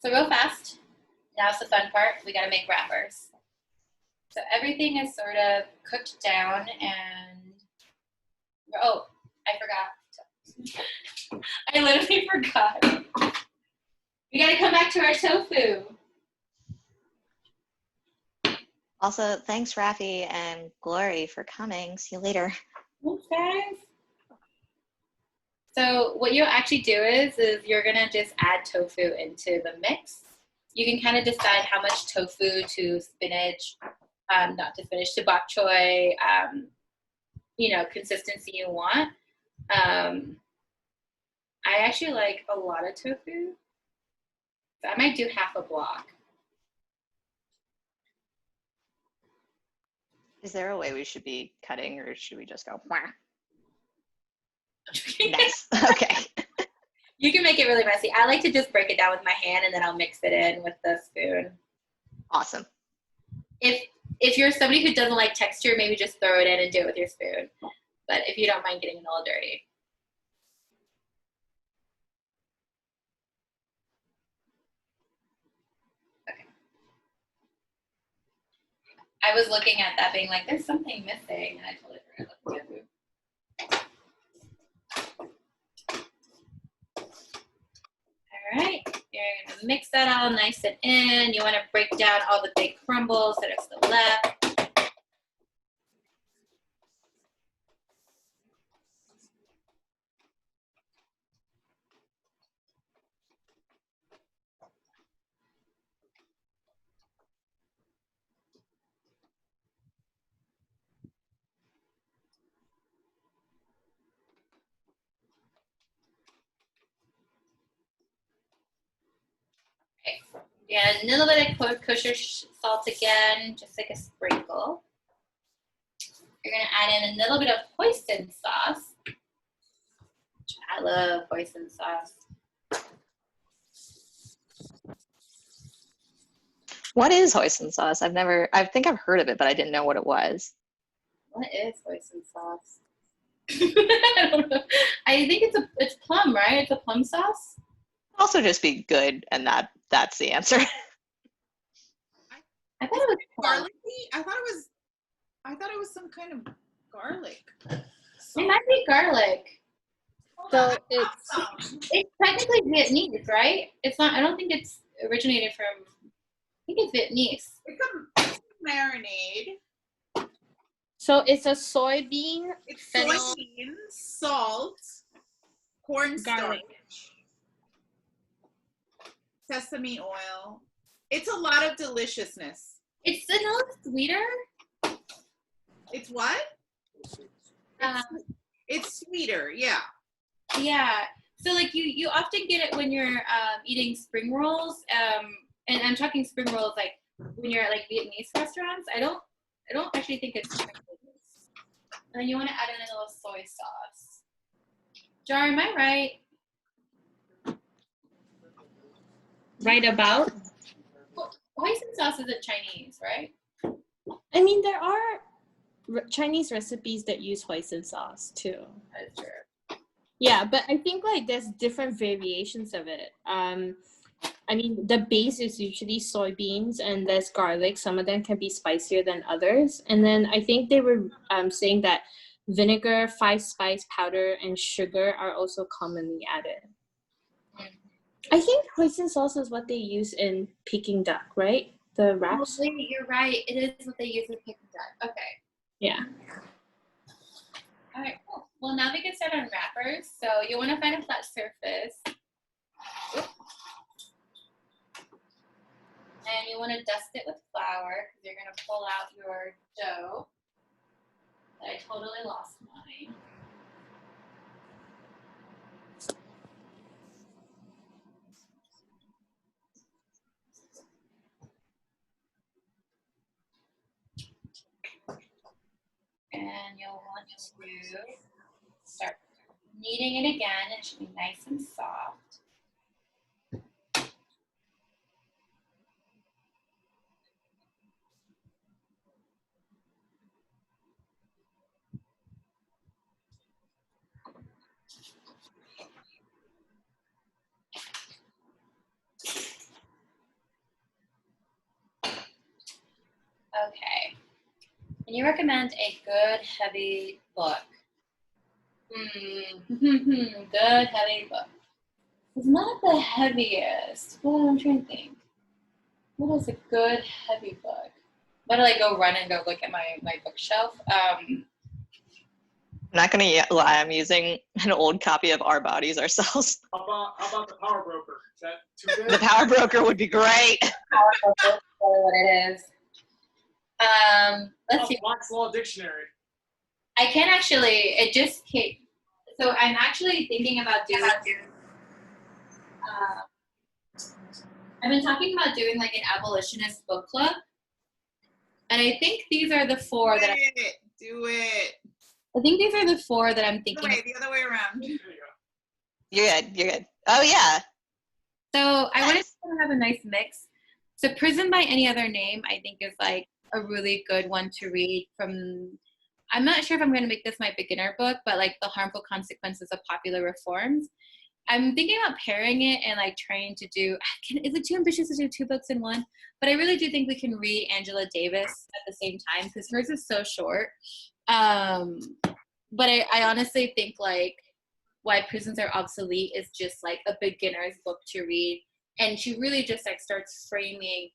Speaker 1: So real fast, now's the fun part, we gotta make wrappers. So everything is sort of cooked down and, oh, I forgot. I literally forgot. We gotta come back to our tofu.
Speaker 7: Also, thanks Rafi and Glory for coming. See you later.
Speaker 1: Thanks guys. So what you'll actually do is you're gonna just add tofu into the mix. You can kind of decide how much tofu to spinach, not to spinach, to bok choy, you know, consistency you want. I actually like a lot of tofu. So I might do half a block.
Speaker 7: Is there a way we should be cutting or should we just go? Nice. Okay.
Speaker 1: You can make it really messy. I like to just break it down with my hand and then I'll mix it in with the spoon.
Speaker 7: Awesome.
Speaker 1: If you're somebody who doesn't like texture, maybe just throw it in and do it with your spoon. But if you don't mind getting it all dirty. Okay. I was looking at that being like, there's something missing. And I totally forgot about the tofu. All right, you're gonna mix that all nice and in. You wanna break down all the big crumbles that are still left. Okay. And a little bit of kosher salt again, just like a sprinkle. You're gonna add in a little bit of hoisin sauce. I love hoisin sauce.
Speaker 7: What is hoisin sauce? I think I've heard of it, but I didn't know what it was.
Speaker 1: What is hoisin sauce? I don't know. I think it's plum, right? It's a plum sauce.
Speaker 7: Also just be good, and that's the answer.
Speaker 1: I thought it was
Speaker 8: garlicky. I thought it was some kind of garlic.
Speaker 1: It might be garlic. So it's technically Vietnamese, right? It's not. I don't think it's originated from. I think it's Vietnamese.
Speaker 8: It's a marinade.
Speaker 10: So it's a soybean.
Speaker 8: It's soybeans, salt, cornstarch, sesame oil. It's a lot of deliciousness.
Speaker 1: It's a little sweeter.
Speaker 8: It's what? It's sweeter, yeah.
Speaker 1: Yeah. So like you often get it when you're eating spring rolls. And I'm talking spring rolls like when you're at like Vietnamese restaurants. I don't actually think it's Chinese. And then you want to add in a little soy sauce. Jar, am I right?
Speaker 10: Right about?
Speaker 1: Hoisin sauce isn't Chinese, right?
Speaker 10: I mean, there are Chinese recipes that use hoisin sauce too.
Speaker 1: That's true.
Speaker 10: Yeah, but I think like there's different variations of it. I mean, the base is usually soybeans and there's garlic. Some of them can be spicier than others. And then I think they were saying that vinegar, 5-spice powder, and sugar are also commonly added. I think hoisin sauce is what they use in Peking duck, right? The wraps.
Speaker 1: Oh, wait, you're right. It is what they use in Peking duck. Okay.
Speaker 10: Yeah.
Speaker 1: All right, cool. Well, now we can start on wrappers. So you want to find a flat surface. And you want to dust it with flour because you're going to pull out your dough. I totally lost mine. And you'll want to start kneading it again. It should be nice and soft. Okay. And you recommend a good heavy book. Good heavy book. It's not the heaviest. Well, I'm trying to think. What is a good heavy book? Why don't I go run and go look at my bookshelf?
Speaker 7: I'm not going to lie. I'm using an old copy of Our Bodies, Ourselves.
Speaker 9: How about the Power Broker? Is that too good?
Speaker 7: The Power Broker would be great.
Speaker 1: Power Broker, what it is. Let's see.
Speaker 9: Black's Law Dictionary.
Speaker 1: I can actually. It just came. So I'm actually thinking about doing. I've been talking about doing like an abolitionist book club, and I think these are the four that.
Speaker 8: Do it.
Speaker 1: I think these are the four that I'm thinking.
Speaker 8: The other way around.
Speaker 9: There you go.
Speaker 7: You're good. Oh, yeah.
Speaker 1: So I wanted to have a nice mix. So Prison by Any Other Name, I think is like a really good one to read from. I'm not sure if I'm going to make this my beginner book, but like The Harmful Consequences of Popular Reforms. I'm thinking about pairing it and like trying to do, is it too ambitious to do 2 books in one? But I really do think we can read Angela Davis at the same time because hers is so short. But I honestly think like Why Prisons Are Obsolete is just like a beginner's book to read. And she really just like starts framing,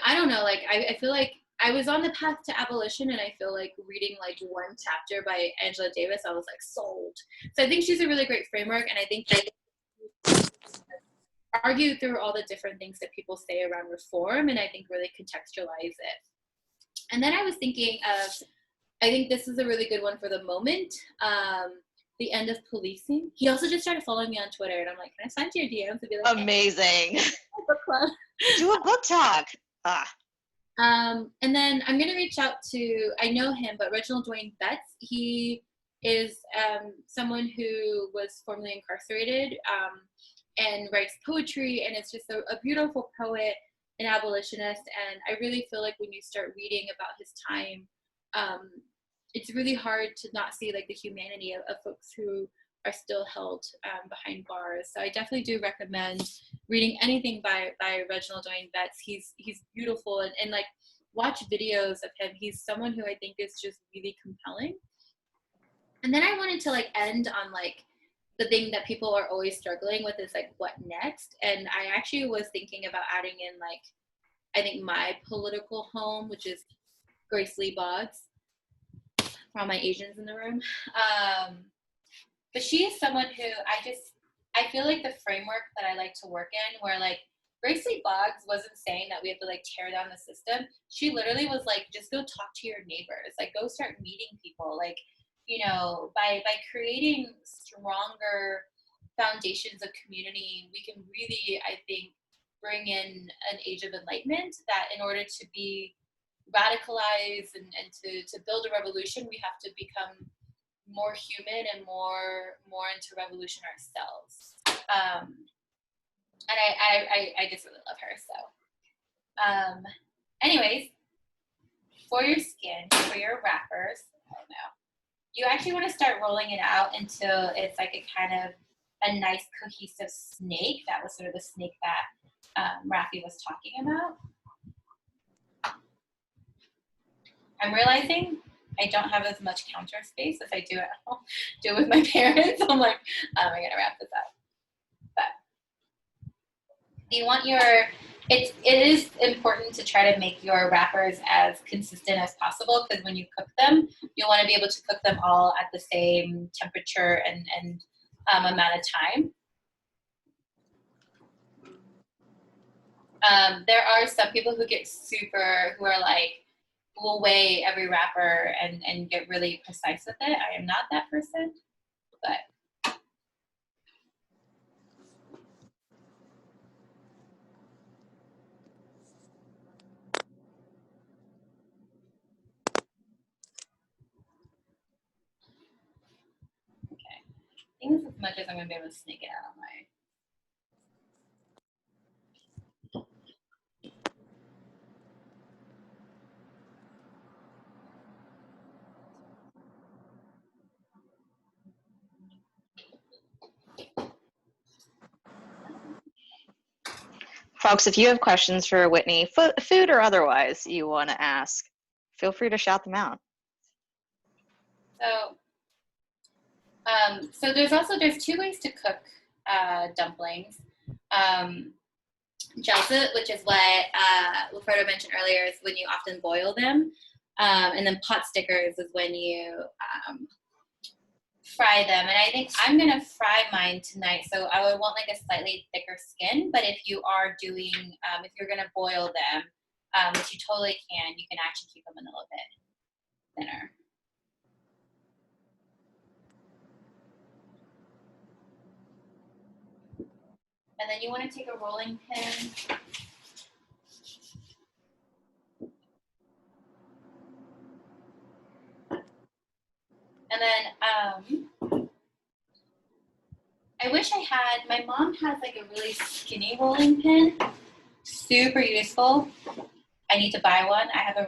Speaker 1: I don't know, like I feel like I was on the path to abolition and I feel like reading like one chapter by Angela Davis, I was like sold. So I think she's a really great framework and I think they argue through all the different things that people say around reform and I think really contextualize it. And then I was thinking of, I think this is a really good one for the moment. the end of policing. He also just started following me on Twitter, and I'm like, can I sign to your DMs and be like,
Speaker 7: Amazing.
Speaker 1: book club?
Speaker 7: Do a book talk.
Speaker 1: And then I'm gonna reach out to, I know him, but Reginald Dwayne Betts. He is someone who was formerly incarcerated and writes poetry, and it's just a beautiful poet, an abolitionist. And I really feel like when you start reading about his time, it's really hard to not see like the humanity of folks who are still held behind bars. So I definitely do recommend reading anything by Reginald Dwayne Betts. He's beautiful, and like watch videos of him. He's someone who I think is just really compelling. And then I wanted to like end on like the thing that people are always struggling with is like what next. And I actually was thinking about adding in like, I think my political home, which is Grace Lee Boggs, for all my Asians in the room. But she is someone who I feel like the framework that I like to work in, where like Grace Lee Boggs wasn't saying that we have to like tear down the system. She literally was like, just go talk to your neighbors, like go start meeting people, like, you know, by creating stronger foundations of community, we can really, I think, bring in an age of enlightenment that in order to be radicalized and to build a revolution, we have to become more human and more into revolution ourselves. And I just really love her. So anyways, for your skin, for your wrappers, I don't know, you actually want to start rolling it out until it's like a kind of a nice cohesive snake. That was sort of the snake that Rafi was talking about. I'm realizing I don't have as much counter space as I do at home, do it with my parents. I'm like, I gotta wrap this up. But you want it is important to try to make your wrappers as consistent as possible, because when you cook them, you'll want to be able to cook them all at the same temperature and amount of time. There are some people who get who are like, will weigh every wrapper and get really precise with it. I am not that person, but okay. I think this is as much as I'm gonna be able to sneak it out on my.
Speaker 7: Folks, if you have questions for Whitney, food or otherwise, you want to ask, feel free to shout them out.
Speaker 1: So there's two ways to cook dumplings. Jalsa, which is what Wilfredo mentioned earlier, is when you often boil them. And then pot stickers is when you fry them. And I think I'm going to fry mine tonight. So I would want like a slightly thicker skin. But if you are doing, if you're going to boil them, which you totally can, you can actually keep them a little bit thinner. And then you want to take a rolling pin. And then I wish I had, my mom has like a really skinny rolling pin, super useful. I need to buy one. I have a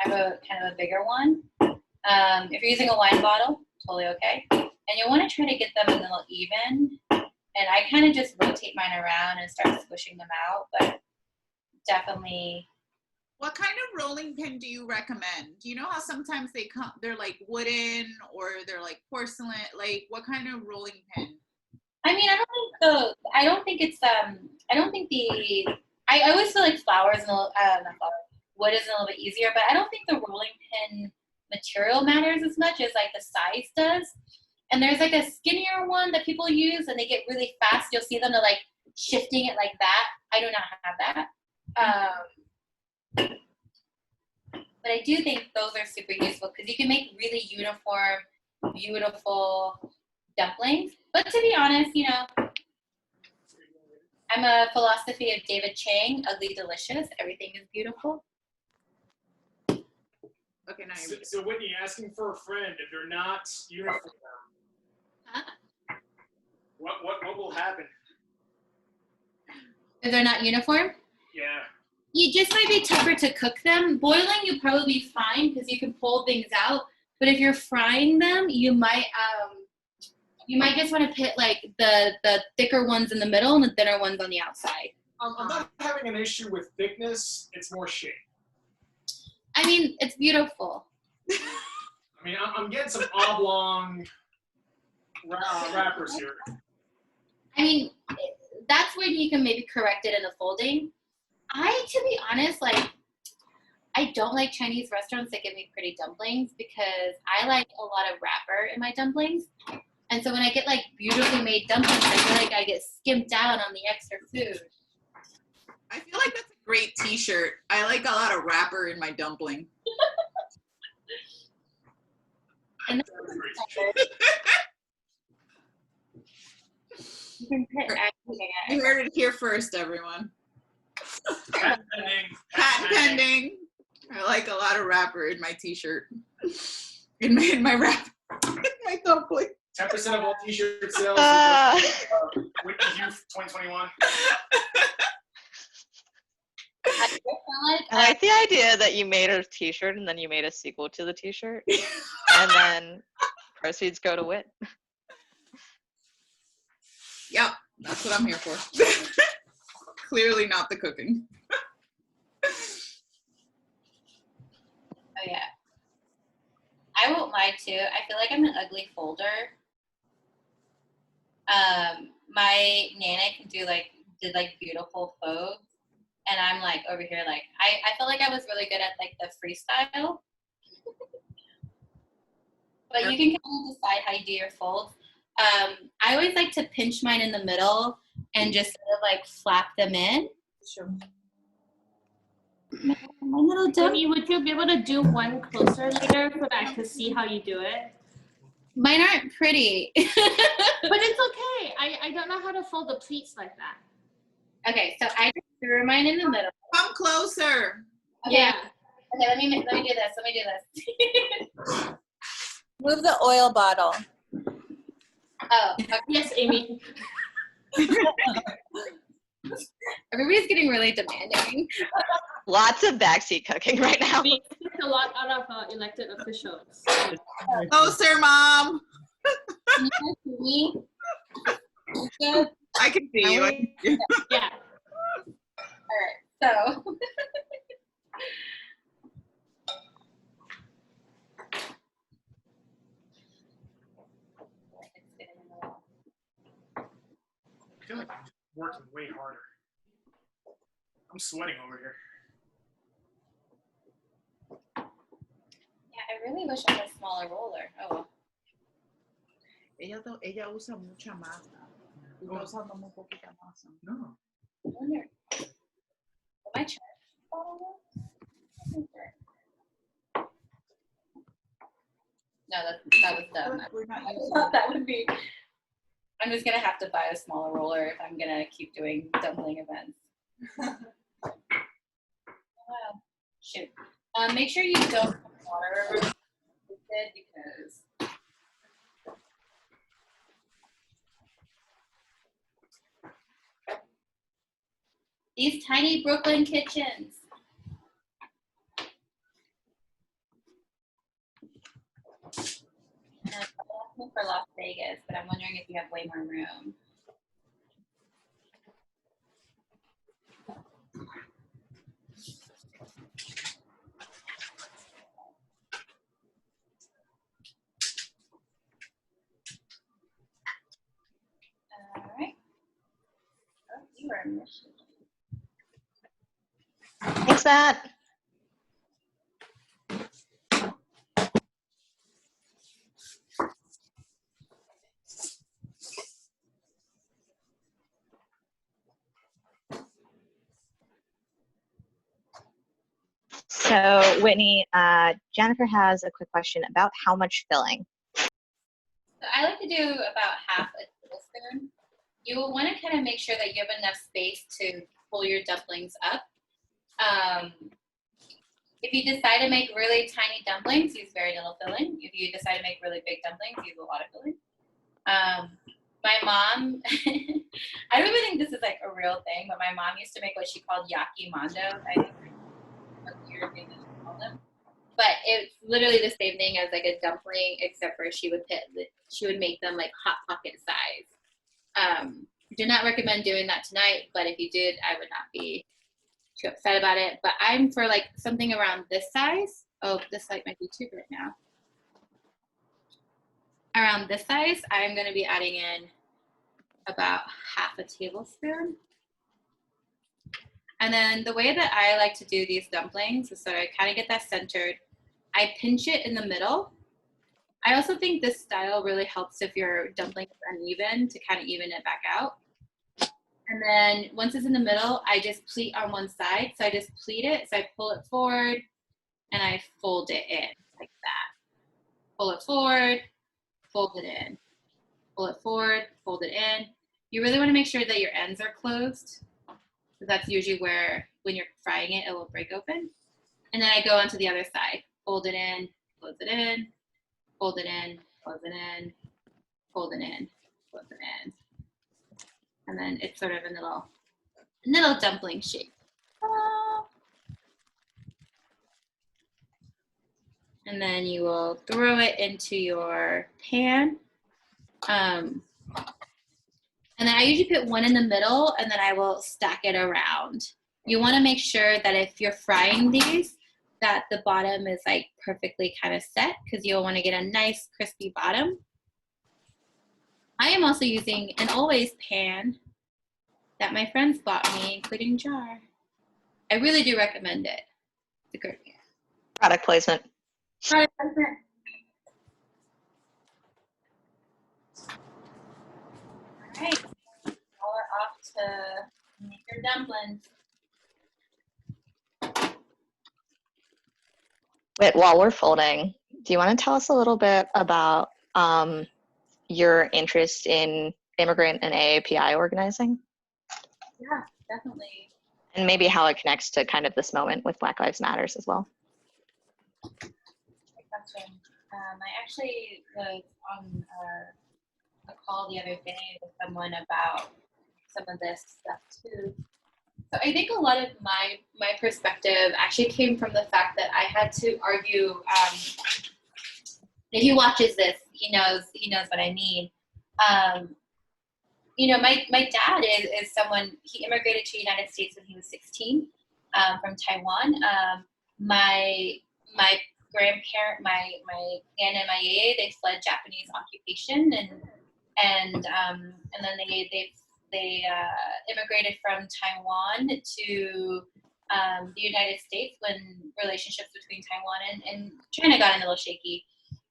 Speaker 1: kind of a bigger one. If you're using a wine bottle, totally okay. And you'll want to try to get them a little even. And I kind of just rotate mine around and start squishing them out, but definitely.
Speaker 8: What kind of rolling pin do you recommend? Do you know how sometimes they're like wooden or they're like porcelain? Like what kind of rolling pin?
Speaker 1: I mean, I always feel like wood is a little bit easier, but I don't think the rolling pin material matters as much as like the size does. And there's like a skinnier one that people use and they get really fast. You'll see them, they're like shifting it like that. I do not have that. But I do think those are super useful because you can make really uniform, beautiful dumplings. But to be honest, you know, I'm a philosophy of David Chang, ugly delicious, everything is beautiful.
Speaker 8: Okay, now
Speaker 9: So Whitney, asking for a friend if they're not uniform.
Speaker 1: Huh?
Speaker 9: What will happen?
Speaker 1: If they're not uniform?
Speaker 9: Yeah.
Speaker 1: You just might be tougher to cook them. Boiling, you'll probably be fine because you can pull things out. But if you're frying them, you might just want to put like the thicker ones in the middle and the thinner ones on the outside.
Speaker 9: I'm not having an issue with thickness. It's more shape.
Speaker 1: I mean, it's beautiful.
Speaker 9: I mean, I'm getting some oblong wrappers here.
Speaker 1: I mean, that's where you can maybe correct it in the folding. To be honest, like, I don't like Chinese restaurants that give me pretty dumplings because I like a lot of wrapper in my dumplings. And so when I get like beautifully made dumplings, I feel like I get skimped out on the extra food.
Speaker 8: I feel like that's a great t-shirt. I like a lot of wrapper in my dumpling.
Speaker 1: And you can put
Speaker 8: You heard it here first, everyone.
Speaker 9: Patent pending.
Speaker 8: Patent pending. I like a lot of wrapper in my t-shirt. In my wrap. In my dumpling.
Speaker 9: 10% of all t-shirt sales. Whitney Hu 2021.
Speaker 7: I like the idea that you made a t-shirt and then you made a sequel to the t-shirt. And then proceeds go to Whit.
Speaker 8: Yep, that's what I'm here for. Clearly not the cooking.
Speaker 1: Oh yeah. I won't lie too. I feel like I'm an ugly folder. My nana did beautiful photos, and I'm like over here like I felt like I was really good at like the freestyle. But you can kind of decide how you do your folds. I always like to pinch mine in the middle and just sort of like flap them in.
Speaker 10: Sure.
Speaker 1: My little
Speaker 10: Jimmy, would you be able to do one closer later so that I could see how you do it?
Speaker 1: Mine aren't pretty.
Speaker 10: But it's okay. I don't know how to fold the pleats like that.
Speaker 1: Okay, so I just threw mine in the middle.
Speaker 8: Come closer.
Speaker 1: Okay.
Speaker 10: Yeah.
Speaker 1: Okay, let me do this. Let me do this.
Speaker 3: Move the oil bottle.
Speaker 1: Oh, okay.
Speaker 10: Yes, Amy.
Speaker 1: Everybody's getting really demanding.
Speaker 7: Lots of backseat cooking right now.
Speaker 10: We expect a lot out of elected officials.
Speaker 8: Closer, Mom.
Speaker 1: Can you guys see me? Good.
Speaker 8: I can see you.
Speaker 10: Yeah.
Speaker 1: All right, so.
Speaker 9: I feel like I'm just working way harder. I'm sweating over here.
Speaker 1: Yeah, I really wish I had a smaller roller. Oh well.
Speaker 8: Ella usa mucha masa. Tú estás usando muy poquita masa.
Speaker 9: No.
Speaker 1: I wonder. Am I charged? No, that was dumb. I thought that would be. I'm just gonna have to buy a smaller roller if I'm gonna keep doing dumpling events. Wow. Shoot. Make sure you don't put water with it because. These tiny Brooklyn kitchens. And I'm asking for Las Vegas, but I'm wondering if you have way more room. All right. Oh, you are mission.
Speaker 7: Thanks, Matt. So, Whitney, Jennifer has a quick question about how much filling.
Speaker 1: So I like to do about half a tablespoon. You will want to kind of make sure that you have enough space to pull your dumplings up. If you decide to make really tiny dumplings, use very little filling. If you decide to make really big dumplings, use a lot of filling. My mom, I don't even think this is like a real thing, but my mom used to make what she called yakimondo. I think that's a weird thing that she called them. But it's literally the same thing as like a dumpling, except for she would make them like hot pocket size. Do not recommend doing that tonight, but if you did, I would not be too upset about it. But I'm for like something around this size. Oh, this light might be too bright now. Around this size, I'm going to be adding in about half a tablespoon. And then the way that I like to do these dumplings is so I kind of get that centered. I pinch it in the middle. I also think this style really helps if your dumpling is uneven to kind of even it back out. And then once it's in the middle, I just pleat on one side. So I just pleat it. So I pull it forward and I fold it in like that. Pull it forward, fold it in. Pull it forward, fold it in. You really want to make sure that your ends are closed, because that's usually where, when you're frying it, it will break open. And then I go onto the other side. Fold it in, close it in, fold it in, close it in, fold it in, close it in. And then it's sort of a little dumpling shape. And then you will throw it into your pan. And then I usually put one in the middle and then I will stack it around. You want to make sure that if you're frying these, that the bottom is like perfectly kind of set, because you'll want to get a nice crispy bottom. I am also using an always pan that my friends bought me, including Jar. I really do recommend it. It's a great pan.
Speaker 7: Product placement.
Speaker 1: Product placement. All right, now we're off to make your dumplings.
Speaker 7: Wait, while we're folding, do you want to tell us a little bit about your interest in immigrant and AAPI organizing?
Speaker 1: Yeah, definitely.
Speaker 7: And maybe how it connects to kind of this moment with Black Lives Matters as well.
Speaker 1: Great question. I actually was on a call the other day with someone about some of this stuff too. So I think a lot of my perspective actually came from the fact that I had to argue. If he watches this, he knows what I mean. You know, my dad is someone, he immigrated to the United States when he was 16 from Taiwan. My grandparent, my aunt and my yeye, they fled Japanese occupation, and then they immigrated from Taiwan to the United States when relationships between Taiwan and China got a little shaky.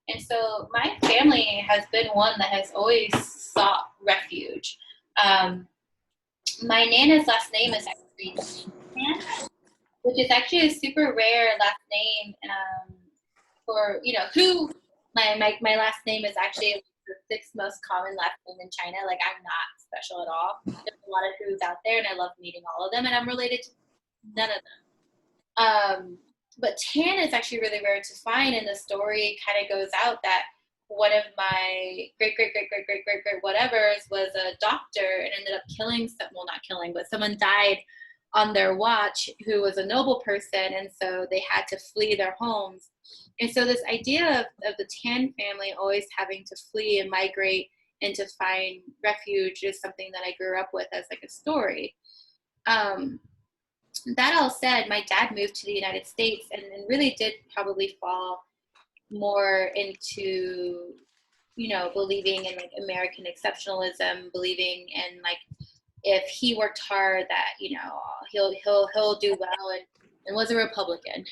Speaker 1: And so my family has been one that has always sought refuge. My Nana's last name is actually Tan, which is actually a super rare last name for, you know, Hu. My last name is actually the 6th most common last name in China. Like, I'm not special at all. There's a lot of Hus out there, and I love meeting all of them, and I'm related to none of them. But Tan is actually really rare to find, and the story kind of goes out that one of my great whatevers was a doctor and ended up killing but someone died on their watch who was a noble person, and so they had to flee their homes. And so this idea of the Tan family always having to flee and migrate and to find refuge is something that I grew up with as like a story. That all said, my dad moved to the United States and really did probably fall more into, you know, believing in like American exceptionalism, believing in like if he worked hard that, you know, he'll do well, and was a Republican,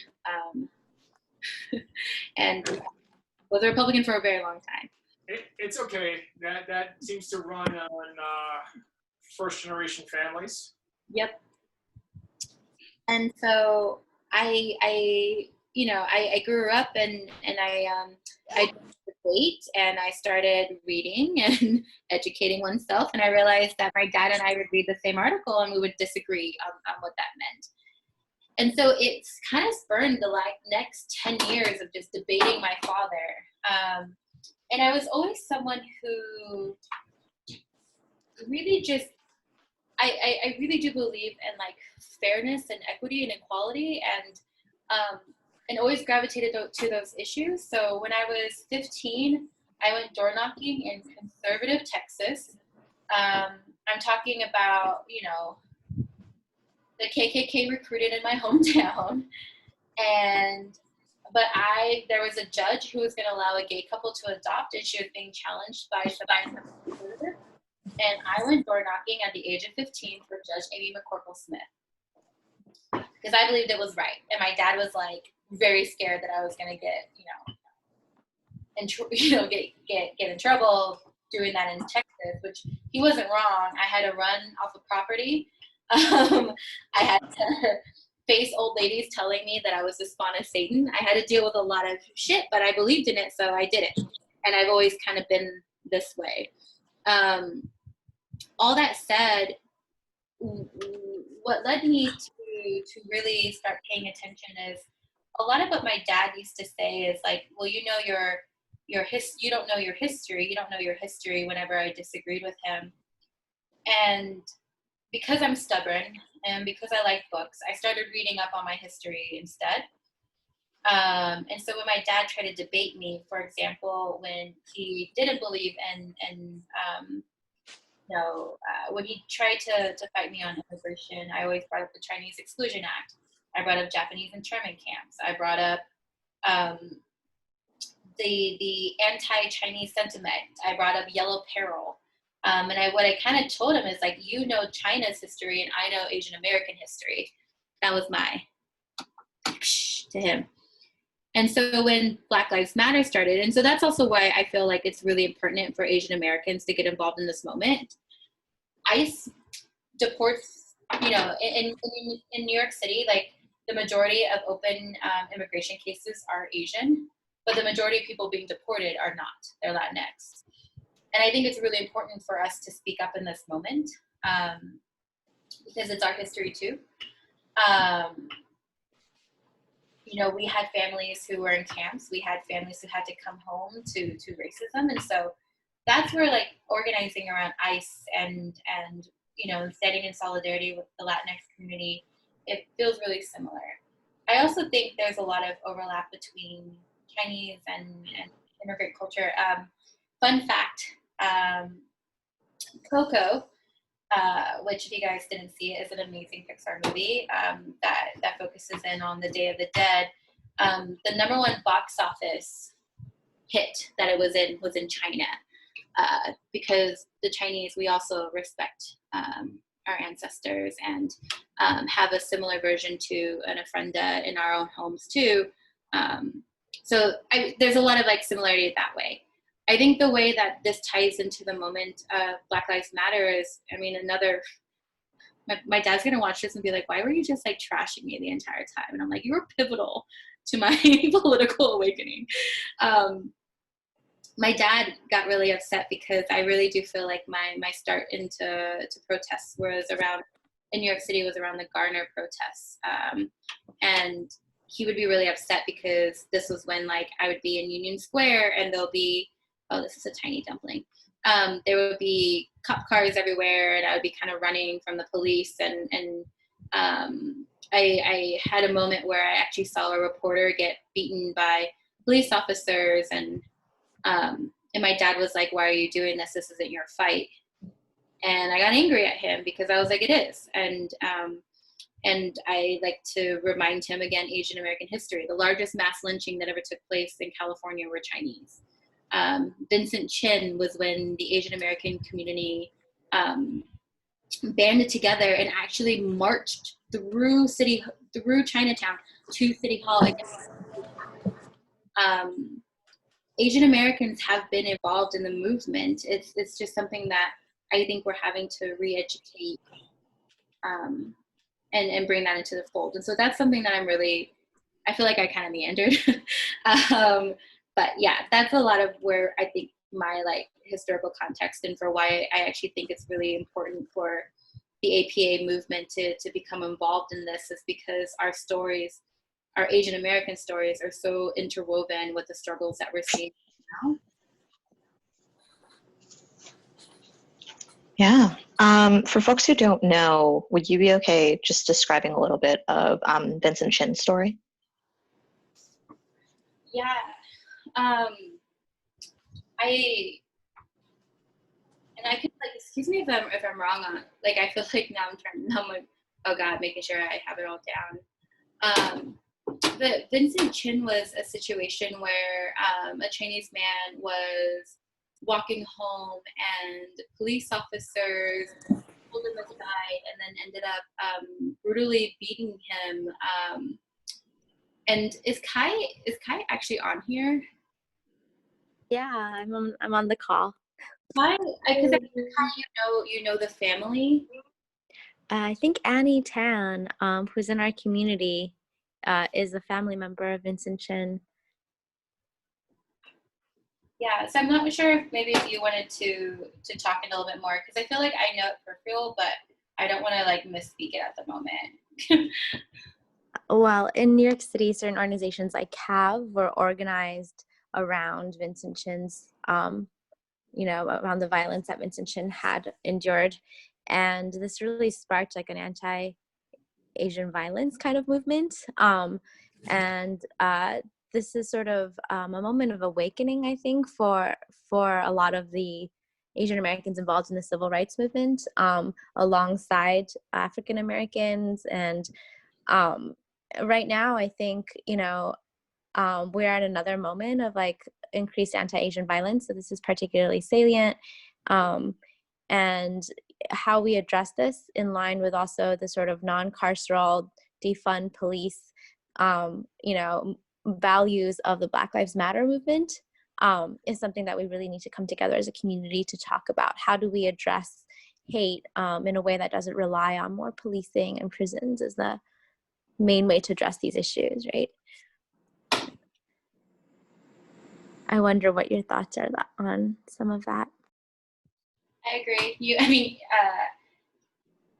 Speaker 1: and was a Republican for a very long time.
Speaker 9: It's okay. That seems to run on first generation families.
Speaker 1: Yep. And so I grew up and I debate, and I started reading and educating oneself, and I realized that my dad and I would read the same article and we would disagree on what that meant. And so it's kind of spurned the next 10 years of just debating my father. And I was always someone who really just, I really do believe in like fairness and equity and equality, and always gravitated to those issues. So when I was 15, I went door knocking in conservative Texas. I'm talking about, you know, the KKK recruited in my hometown, but there was a judge who was going to allow a gay couple to adopt, and she was being challenged by some conservative. And I went door knocking at the age of 15 for Judge Amy McCorkle Smith because I believed it was right. And my dad was like very scared that I was going to get, get in trouble doing that in Texas, which he wasn't wrong. I had to run off of property. I had to face old ladies telling me that I was the spawn of Satan. I had to deal with a lot of shit, but I believed in it, so I did it. And I've always kind of been this way. All that said, what led me to really start paying attention is a lot of what my dad used to say is like, well, you don't know your history. You don't know your history whenever I disagreed with him. And because I'm stubborn and because I like books, I started reading up on my history instead. And so when my dad tried to debate me, for example, when he didn't believe when he tried to fight me on immigration, I always brought up the Chinese Exclusion Act. I brought up Japanese internment camps. I brought up the anti-Chinese sentiment. I brought up yellow peril. And what I kind of told him is like, you know China's history and I know Asian American history. That was my to him. And so when Black Lives Matter started, and so that's also why I feel like it's really important for Asian Americans to get involved in this moment. ICE deports, in New York City, like the majority of open immigration cases are Asian, but the majority of people being deported are not. They're Latinx. And I think it's really important for us to speak up in this moment because it's our history too. We had families who were in camps. We had families who had to come home to racism. And so that's where like organizing around ICE and standing in solidarity with the Latinx community, it feels really similar. I also think there's a lot of overlap between Chinese and immigrant culture. Fun fact, Coco, which if you guys didn't see it, is an amazing Pixar movie that focuses in on the Day of the Dead. The #1 box office hit that it was in China because the Chinese, we also respect our ancestors and have a similar version to an ofrenda in our own homes too. So there's a lot of like similarity that way. I think the way that this ties into the moment of Black Lives Matter is, my dad's going to watch this and be like, why were you just like trashing me the entire time? And I'm like, you were pivotal to my political awakening. My dad got really upset because I really do feel like my start into protests in New York City was around the Garner protests. And he would be really upset because this was when like I would be in Union Square and there'll be, oh, this is a tiny dumpling. There would be cop cars everywhere and I would be kind of running from the police. And I had a moment where I actually saw a reporter get beaten by police officers. And my dad was like, why are you doing this? This isn't your fight. And I got angry at him because I was like, it is. And I like to remind him again, Asian American history. The largest mass lynching that ever took place in California were Chinese. Vincent Chin was when the Asian American community banded together and actually marched through Chinatown to City Hall. Asian Americans have been involved in the movement. It's just something that I think we're having to re-educate and bring that into the fold. And so that's something that I feel like I kind of meandered. But yeah, that's a lot of where I think my like historical context and for why I actually think it's really important for the APA movement to become involved in this is because our stories, our Asian American stories, are so interwoven with the struggles that we're seeing now.
Speaker 7: Yeah. For folks who don't know, would you be okay just describing a little bit of Vincent Chin's story?
Speaker 1: Yeah. I could like, excuse me if I'm wrong on, like, I feel like now I'm like, oh God, making sure I have it all down. But Vincent Chin was a situation where a Chinese man was walking home and police officers pulled him aside and then ended up brutally beating him. And is Kai actually on here?
Speaker 13: Yeah, I'm on the call.
Speaker 1: Kai, because you know the family.
Speaker 13: I think Annie Tan, who's in our community, is a family member of Vincent Chin.
Speaker 1: Yeah, so I'm not sure if maybe if you wanted to talk in a little bit more, because I feel like I know it peripheral, but I don't want to like misspeak it at the moment.
Speaker 13: Well, in New York City, certain organizations like CAV were organized around Vincent Chin's, around the violence that Vincent Chin had endured. And this really sparked like an anti-Asian violence kind of movement. This is sort of a moment of awakening, I think, for a lot of the Asian Americans involved in the civil rights movement, alongside African Americans. And right now, I think, we're at another moment of like increased anti-Asian violence. So this is particularly salient. And how we address this in line with also the sort of non-carceral defund police, values of the Black Lives Matter movement is something that we really need to come together as a community to talk about. How do we address hate in a way that doesn't rely on more policing and prisons as the main way to address these issues, right? I wonder what your thoughts are on some of that.
Speaker 1: I agree.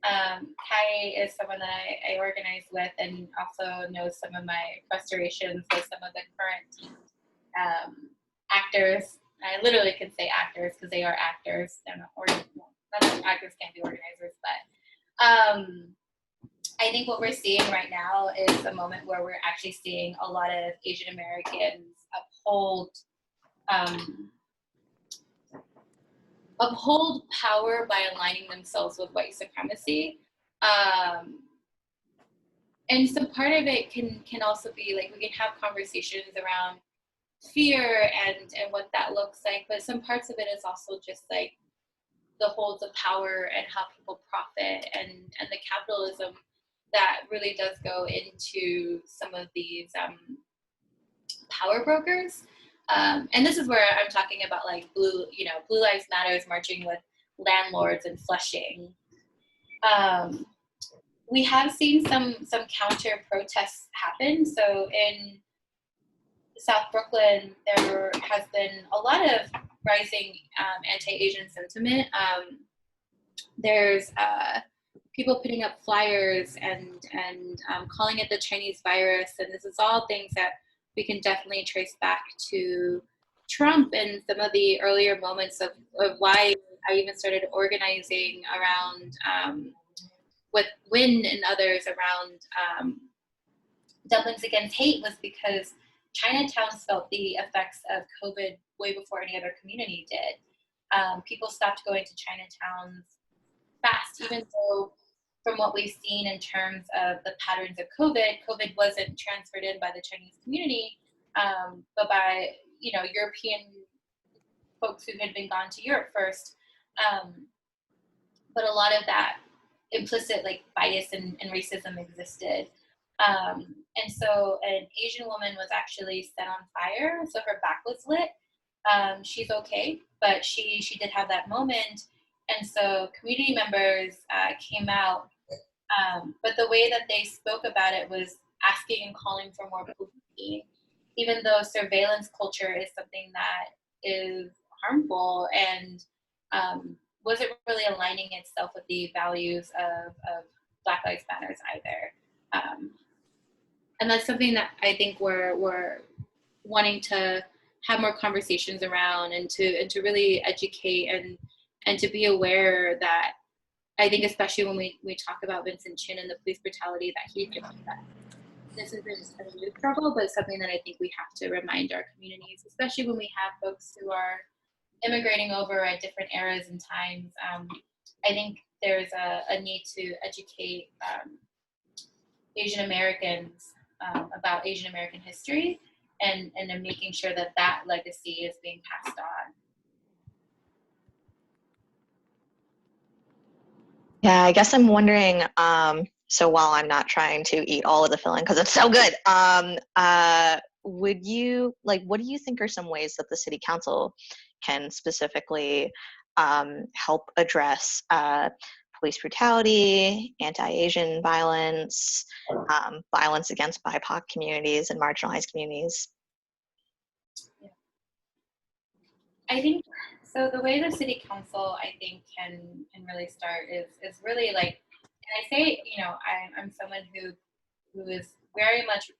Speaker 1: Kai is someone that I organize with and also knows some of my frustrations with some of the current actors. I literally can say actors because they are actors. They're not actors can't be organizers, but I think what we're seeing right now is a moment where we're actually seeing a lot of Asian Americans uphold power by aligning themselves with white supremacy. And so part of it can also be like, we can have conversations around fear and what that looks like, but some parts of it is also just like the holds of power and how people profit and the capitalism that really does go into some of these power brokers. And this is where I'm talking about like Blue Lives Matters marching with landlords and Flushing. We have seen some counter protests happen. So in South Brooklyn, there has been a lot of rising anti-Asian sentiment. There's people putting up flyers and calling it the Chinese virus, and this is all things that we can definitely trace back to Trump and some of the earlier moments of why I even started organizing around with Wynn and others around Dumplings Against Hate was because Chinatowns felt the effects of COVID way before any other community did. People stopped going to Chinatowns fast, even though from what we've seen in terms of the patterns of COVID wasn't transferred in by the Chinese community, but by European folks who had been gone to Europe first. But a lot of that implicit like bias and racism existed. And so an Asian woman was actually set on fire, so her back was lit. She's okay, but she did have that moment. And so community members came out, but the way that they spoke about it was asking and calling for more policing. even though surveillance culture is something that is harmful and wasn't really aligning itself with the values of Black Lives Matters either. And that's something that I think we're wanting to have more conversations around, and to really educate and to be aware that, I think especially when we talk about Vincent Chin and the police brutality that he did, that this isn't a new struggle, but something that I think we have to remind our communities, especially when we have folks who are immigrating over at different eras and times. I think there's a need to educate Asian Americans about Asian American history, and making sure that that legacy is being passed on.
Speaker 7: Yeah, I guess I'm wondering, so while I'm not trying to eat all of the filling because it's so good, what do you think are some ways that the city council can specifically help address police brutality, anti-Asian violence, violence against BIPOC communities and marginalized communities?
Speaker 1: Yeah. I think so. The way the city council, I think, can really start is really and I say, I'm someone who is very much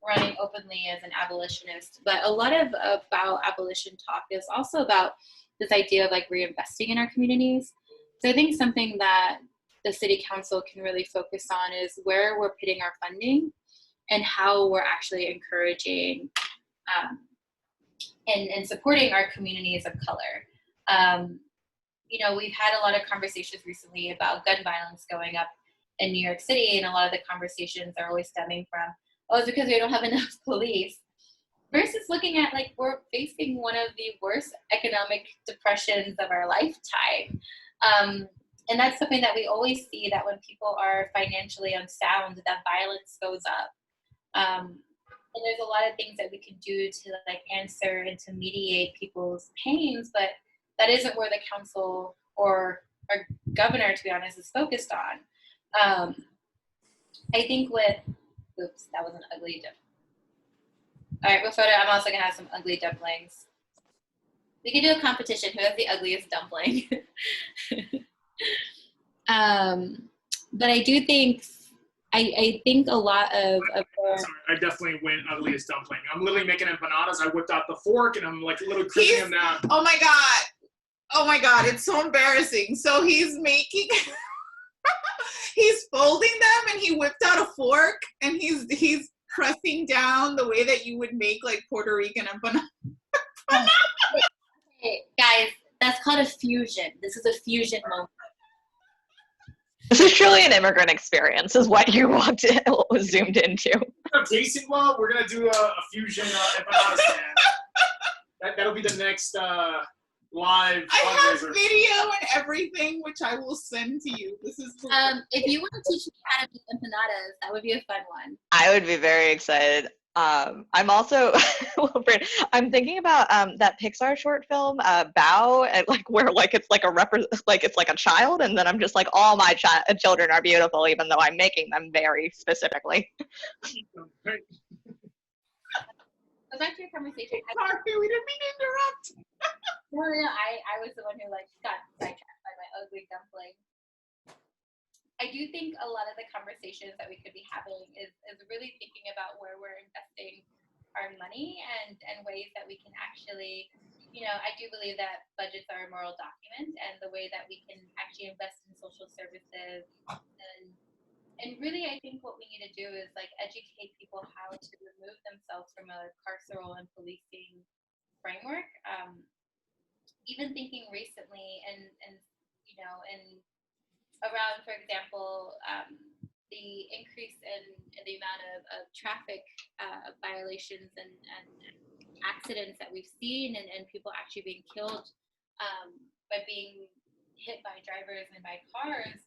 Speaker 1: running openly as an abolitionist, but a lot about abolition talk is also about this idea of reinvesting in our communities. So I think something that the city council can really focus on is where we're putting our funding and how we're actually encouraging and supporting our communities of color. We've had a lot of conversations recently about gun violence going up in New York City, and a lot of the conversations are always stemming from, it's because we don't have enough police, versus looking at we're facing one of the worst economic depressions of our lifetime. And that's something that we always see, that when people are financially unsound, that violence goes up. And there's a lot of things that we can do to answer and to mediate people's pains, but that isn't where the council or our governor, to be honest, is focused on. I think oops, that was an ugly dumpling. All right, before that, I'm also gonna have some ugly dumplings. We can do a competition, who has the ugliest dumpling. But I do think, I think a lot of
Speaker 9: Sorry, I definitely went ugliest dumpling. I'm literally making empanadas. I whipped out the fork and I'm literally crimping them down.
Speaker 8: Oh my God, it's so embarrassing. So he's making, he's folding them, and he whipped out a fork, and he's pressing down the way that you would make Puerto Rican empanadas.
Speaker 1: Hey, guys, that's called a fusion. This is a fusion moment.
Speaker 7: This is truly an immigrant experience, is what you was zoomed into.
Speaker 9: Tasting love, we're gonna do a fusion empanada stand. That'll be the next live.
Speaker 8: I have video and everything, which I will send to you. This is
Speaker 1: if you want to teach me how to make empanadas, that would be a fun one.
Speaker 7: I would be very excited. I'm also, I'm thinking about that Pixar short film, Bow, and where it's it's like a child, and then I'm just all my children are beautiful, even though I'm making them very specifically.
Speaker 1: Go back to your conversation.
Speaker 8: Sorry, we didn't mean to interrupt.
Speaker 1: No, I was the one who got sidetracked by my ugly dumpling. I do think a lot of the conversations that we could be having is really thinking about where we're investing our money and ways that we can actually, I do believe that budgets are a moral document, and the way that we can actually invest in social services and really, I think what we need to do is educate people how to remove themselves from a carceral and policing framework. Even thinking recently and around, for example, the increase in the amount of traffic violations and accidents that we've seen, and people actually being killed by being hit by drivers and by cars.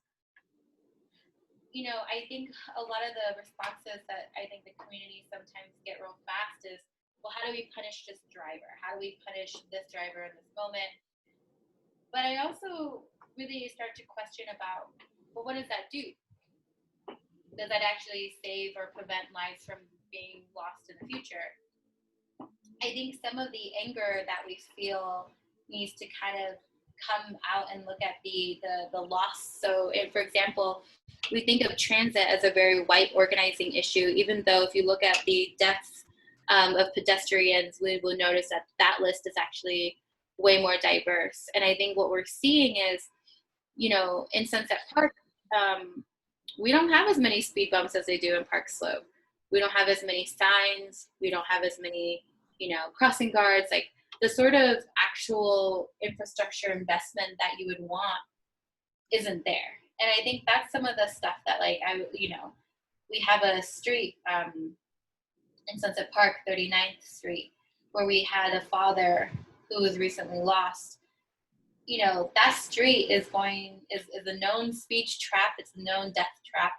Speaker 1: I think a lot of the responses that I think the community sometimes get real fast is, well, how do we punish this driver? How do we punish this driver in this moment? But I also really start to question about, well, what does that do? Does that actually save or prevent lives from being lost in the future? I think some of the anger that we feel needs to kind of come out and look at the loss. So for example, we think of transit as a very white organizing issue, even though if you look at the deaths of pedestrians, we will notice that that list is actually way more diverse. And I think what we're seeing is, you know, in Sunset Park, we don't have as many speed bumps as they do in Park Slope. We don't have as many signs. We don't have as many, you know, crossing guards. Like the sort of actual infrastructure investment that you would want isn't there. And I think that's some of the stuff that, like, we have a street in Sunset Park, 39th Street, where we had a father who was recently lost. You know, that street is a known speech trap. It's a known death trap.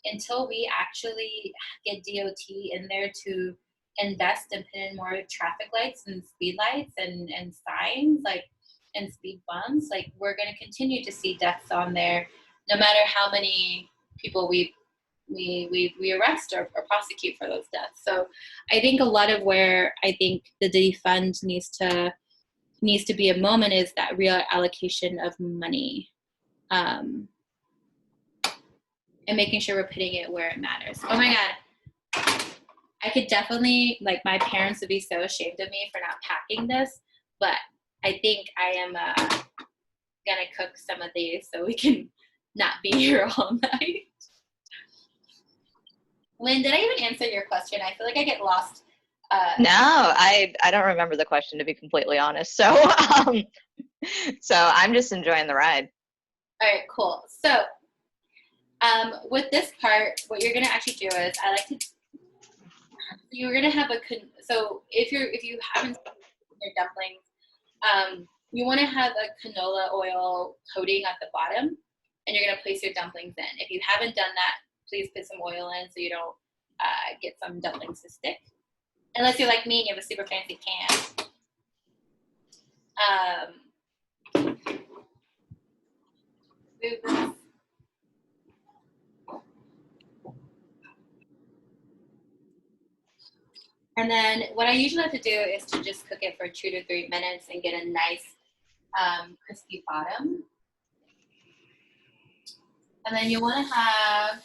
Speaker 1: Until we actually get DOT in there to invest and put in more traffic lights and speed lights and signs, like, and speed bumps, like, we're going to continue to see deaths on there, no matter how many people we arrest or prosecute for those deaths. So I think a lot of where I think the defund needs to be a moment is that real allocation of money, and making sure we're putting it where it matters. Oh my God. I could definitely, like, my parents would be so ashamed of me for not packing this, but I think I am gonna cook some of these so we can not be here all night. Lynn, did I even answer your question? I feel like I get lost.
Speaker 7: No, I don't remember the question, to be completely honest. So, so I'm just enjoying the ride.
Speaker 1: All right, cool. So, with this part, what you're gonna actually do is, you're gonna have so if you haven't seen your dumplings, you want to have a canola oil coating at the bottom, and you're gonna place your dumplings in. If you haven't done that, please put some oil in so you don't get some dumplings to stick. Unless you're like me and you have a super fancy pan. Move this. And then what I usually have to do is to just cook it for 2 to 3 minutes and get a nice crispy bottom. And then you want to have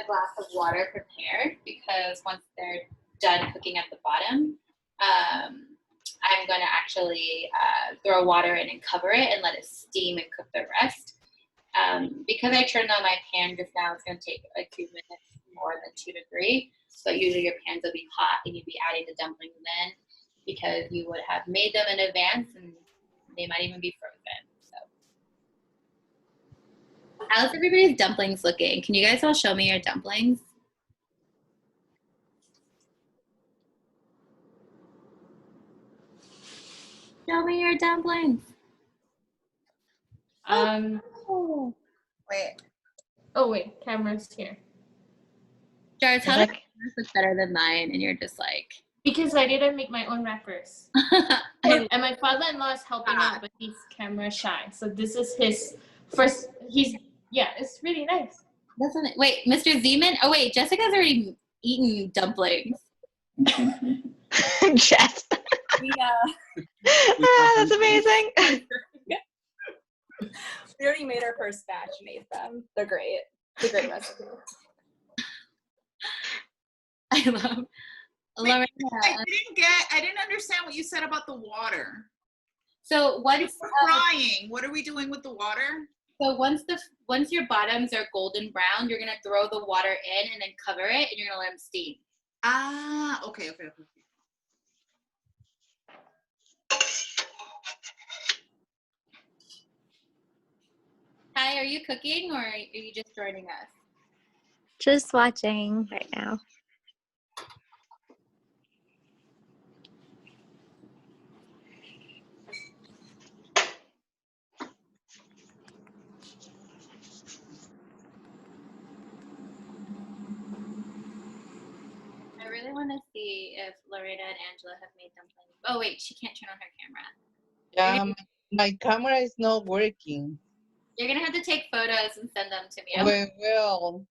Speaker 1: a glass of water prepared, because once they're done cooking at the bottom, I'm going to actually throw water in and cover it and let it steam and cook the rest. Because I turned on my pan just now, it's going to take a few minutes more than 2 to 3. So usually your pans will be hot and you'd be adding the dumplings in, because you would have made them in advance and they might even be frozen. So, how's everybody's dumplings looking? Can you guys all show me your dumplings? Show me your dumplings.
Speaker 10: Oh.
Speaker 3: Wait.
Speaker 10: Oh wait, camera's here.
Speaker 1: Jars, how does yours look better than mine? And you're just like,
Speaker 10: because I didn't make my own wrappers. and my father-in-law is helping out, but he's camera shy. So this is his first. It's really nice.
Speaker 1: Doesn't it? Wait, Mr. Zeman. Oh wait, Jessica's already eaten dumplings.
Speaker 7: Jess. That's amazing.
Speaker 14: We already made our first batch and ate them. They're great. It's a great recipe.
Speaker 1: I love Lorena.
Speaker 8: I didn't understand what you said about the water.
Speaker 1: So once
Speaker 8: we're frying, what are we doing with the water?
Speaker 1: So once your bottoms are golden brown, you're gonna throw the water in and then cover it, and you're gonna let them steam.
Speaker 8: Ah, okay.
Speaker 1: Hi, are you cooking or are you just joining us?
Speaker 13: Just watching right now.
Speaker 1: I really want to see if Lorena and Angela have made dumplings. Oh wait, she can't turn on her camera.
Speaker 2: My camera is not working.
Speaker 1: You're gonna have to take photos and send them to me.
Speaker 2: We will.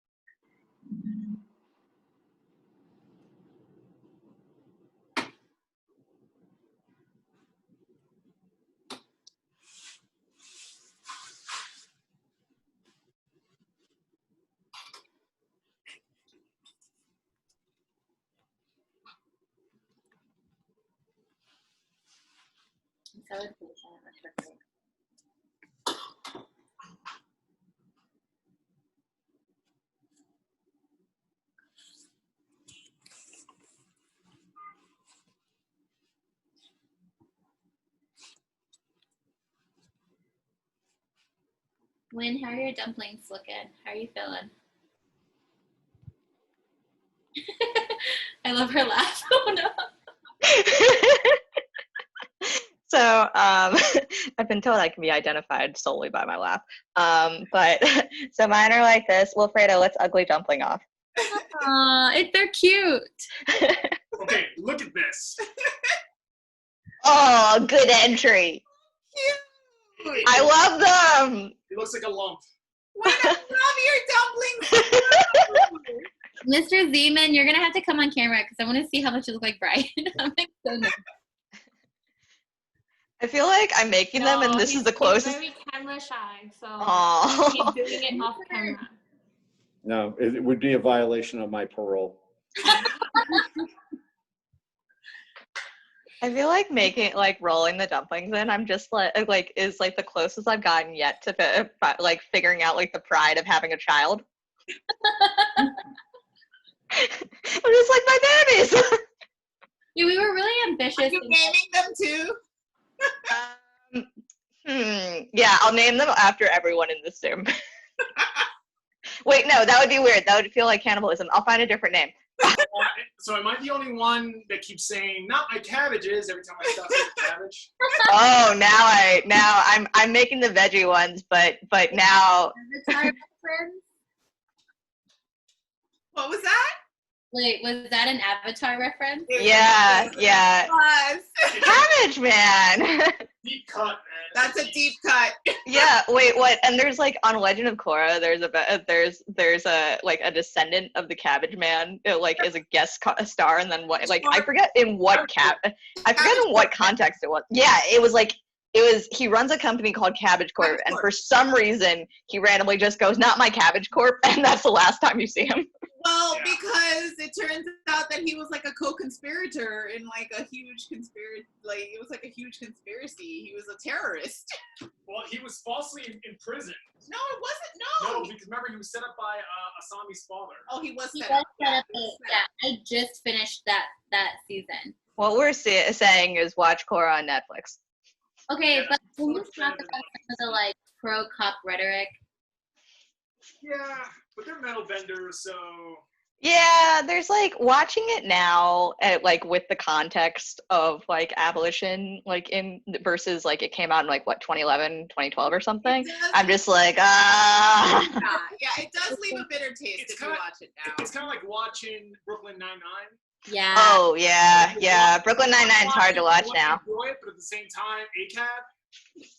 Speaker 1: I'm so impatient with cooking. Wynn, how are your dumplings looking? How are you feeling? I love her laugh. Oh no.
Speaker 7: So I've been told I can be identified solely by my laugh. But so mine are like this. Wilfredo, let's ugly dumpling off.
Speaker 1: They're cute.
Speaker 9: Okay, look at this.
Speaker 7: Oh, good entry.
Speaker 8: Cute.
Speaker 7: I love them.
Speaker 9: It looks like a lump.
Speaker 8: Wait, I love your dumplings.
Speaker 1: Mr. Zeman, you're gonna have to come on camera because I want to see how much you look like Brian. I'm like so nervous.
Speaker 7: I feel like I'm making them, and this is the closest.
Speaker 10: He's very camera shy, so
Speaker 7: Aww.
Speaker 10: he's doing it off camera.
Speaker 15: No, it would be a violation of my parole.
Speaker 7: I feel like rolling the dumplings in. I'm just is like the closest I've gotten yet to like figuring out like the pride of having a child. I'm just like my babies.
Speaker 1: Yeah, we were really ambitious.
Speaker 8: Are you naming them too?
Speaker 7: Yeah, I'll name them after everyone in this room. Wait, no, that would be weird. That would feel like cannibalism. I'll find a different name.
Speaker 9: So am I the only one that keeps saying "not my cabbages" every time I stuff it with cabbage?
Speaker 7: Oh, now I'm making the veggie ones, but now.
Speaker 8: What was that?
Speaker 1: Wait, was that an Avatar reference?
Speaker 7: Yeah. Cabbage Man.
Speaker 9: Deep cut, man.
Speaker 8: That's a deep cut.
Speaker 7: Yeah. Wait. What? And there's like on Legend of Korra, there's a like a descendant of the Cabbage Man, like is a guest star, and then what? Like I forget in what context it was. Yeah, it was he runs a company called Cabbage Corp, and for some reason he randomly just goes, "Not my Cabbage Corp," and that's the last time you see him.
Speaker 8: Well, because it turns out that he was like a co-conspirator in like a huge conspiracy. Like it was like a huge conspiracy. He was a terrorist.
Speaker 9: Well, he was falsely in prison.
Speaker 8: No, it wasn't. No,
Speaker 9: because remember he was set up by Asami's father.
Speaker 8: Oh, he was set
Speaker 1: Set
Speaker 8: up.
Speaker 1: up I just finished that season.
Speaker 7: What we're saying is watch Korra on Netflix.
Speaker 1: Okay, but can you talk about some of the like pro-cop rhetoric?
Speaker 9: Yeah, but they're metal benders, so.
Speaker 7: Yeah, there's like watching it now like with the context of like abolition like in versus like it came out in like what 2011 2012 or something. I'm just like
Speaker 8: Yeah, it does leave a bitter taste if you watch it now.
Speaker 9: It's kind of like watching Brooklyn Nine-Nine.
Speaker 1: Yeah.
Speaker 7: Oh yeah. Brooklyn Nine-Nine's hard to watch now.
Speaker 9: Enjoy it, but at the same time, ACAB.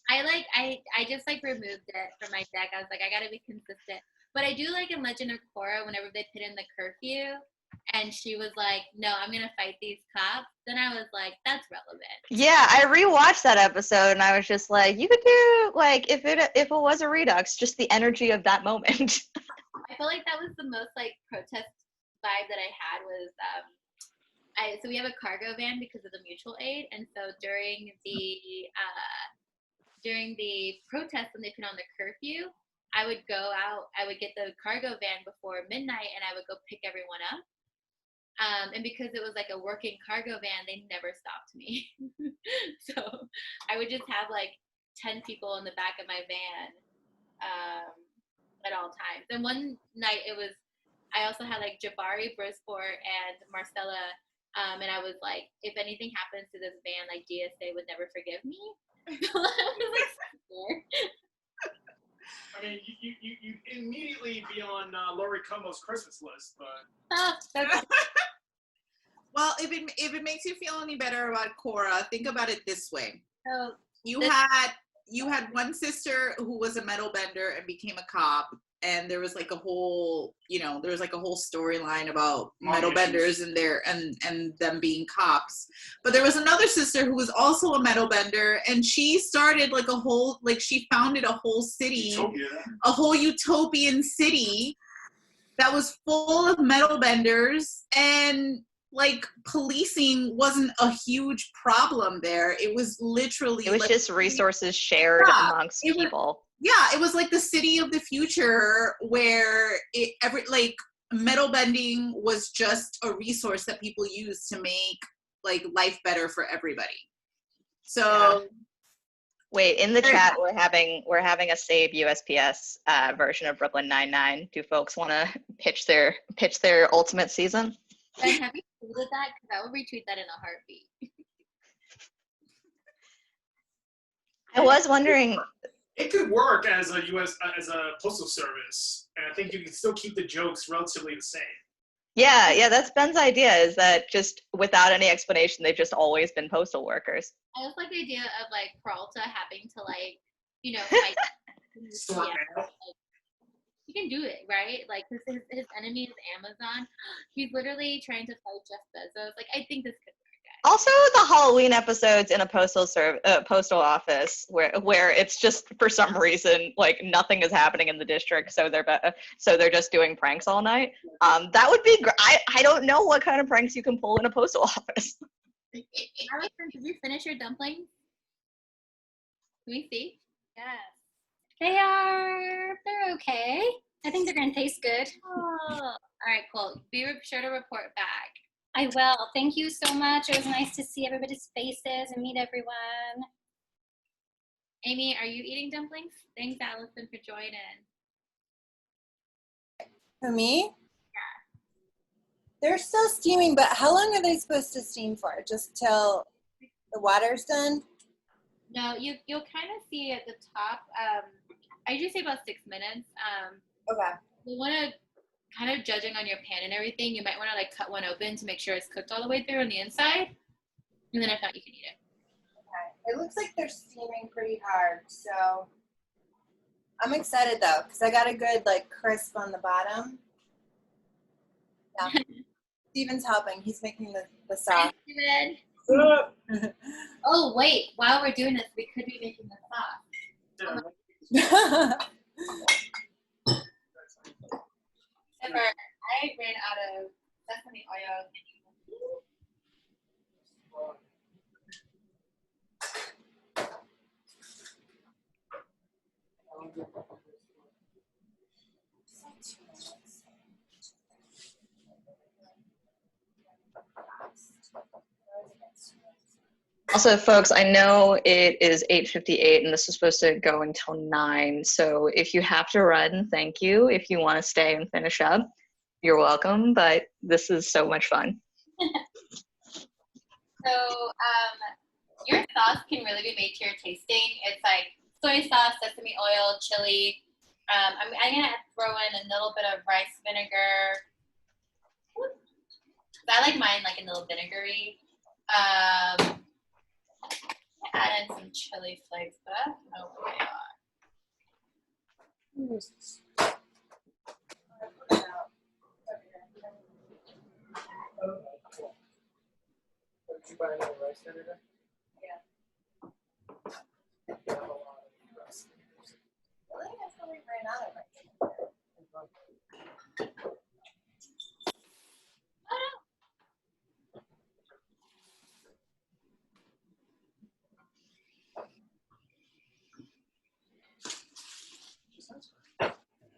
Speaker 1: I just like removed it from my deck. I was like, I gotta be consistent. But I do like in Legend of Korra, whenever they put in the curfew, and she was like, "No, I'm gonna fight these cops." Then I was like, "That's relevant."
Speaker 7: Yeah, I rewatched that episode, and I was just like, "You could do like if it was a Redux, just the energy of that moment."
Speaker 1: I feel like that was the most like protest vibe that I had was so we have a cargo van because of the mutual aid, and so during the protest when they put on the curfew, I would go out, I would get the cargo van before midnight, and I would go pick everyone up. And because it was like a working cargo van, they never stopped me. So I would just have like 10 people in the back of my van at all times. And one night I also had like Jabari, Brisport, and Marcella. And I was like, if anything happens to this van, like DSA would never forgive me. So I was like, scared.
Speaker 9: I mean, you immediately be on Lori Como's Christmas list, but.
Speaker 8: Well, if it makes you feel any better about Korra, think about it this way.
Speaker 1: So
Speaker 8: you had one sister who was a metal bender and became a cop, and there was like a whole storyline about metal benders and them being cops. But there was another sister who was also a metal bender, and she started like she founded a whole city, a whole utopian city that was full of metal benders, and like policing wasn't a huge problem there. It was literally
Speaker 7: It was
Speaker 8: like,
Speaker 7: just resources shared
Speaker 8: Yeah,
Speaker 7: amongst
Speaker 8: it was-
Speaker 7: people.
Speaker 8: yeah, it was like the city of the future where metal bending was just a resource that people used to make like life better for everybody. So
Speaker 7: Wait, in the chat we're having a save USPS version of Brooklyn Nine-Nine. Do folks want to pitch their ultimate season?
Speaker 1: Ben, have you tweeted that? Because I will retweet that in a heartbeat.
Speaker 7: I was wondering.
Speaker 9: It could work as a postal service, and I think you can still keep the jokes relatively the same.
Speaker 7: Yeah, that's Ben's idea, is that just without any explanation, they've just always been postal workers.
Speaker 1: I also like the idea of like Peralta having to like, fight.
Speaker 9: Sort mail.
Speaker 1: Like, he can do it, right? Like his enemy is Amazon. He's literally trying to fight Jeff Bezos. Like, I think this could work.
Speaker 7: Also, the Halloween episodes in a postal office where it's just for some reason like nothing is happening in the district, so they're just doing pranks all night. That would be I don't know what kind of pranks you can pull in a postal office.
Speaker 1: Allison, did you finish your dumplings? Can we see?
Speaker 16: Yes. They're okay. I think they're gonna taste good.
Speaker 1: Oh. All right, cool. Be sure to report back.
Speaker 16: I will. Thank you so much. It was nice to see everybody's faces and meet everyone.
Speaker 1: Amy, are you eating dumplings? Thanks, Allison, for joining.
Speaker 3: For me?
Speaker 1: Yeah.
Speaker 3: They're still steaming, but how long are they supposed to steam for? Just till the water's done?
Speaker 1: No, you'll kind of see at the top. I usually say about 6 minutes.
Speaker 3: Okay.
Speaker 1: You want to, kind of judging on your pan and everything, you might want to like cut one open to make sure it's cooked all the way through on the inside. And then if not, you can eat it.
Speaker 3: Okay. It looks like they're steaming pretty hard, so I'm excited though, because I got a good like crisp on the bottom. Yeah. Steven's helping. He's making the sauce.
Speaker 1: Steven. Oh wait, while we're doing this, we could be making the sauce. Remember, I ran out of sesame oil.
Speaker 7: Also, folks, I know it is 8:58 and this is supposed to go until 9. So if you have to run, thank you. If you want to stay and finish up, you're welcome. But this is so much fun.
Speaker 1: So your sauce can really be made to your tasting. It's like soy sauce, sesame oil, chili. I'm gonna throw in a little bit of rice vinegar. I like mine like a little vinegary. Add in some chili flakes, but I don't know what they are.
Speaker 6: Did you buy another rice vinegar?
Speaker 1: Yeah.
Speaker 6: You have a lot of rice vinegars.
Speaker 3: Really? I thought we ran out of rice.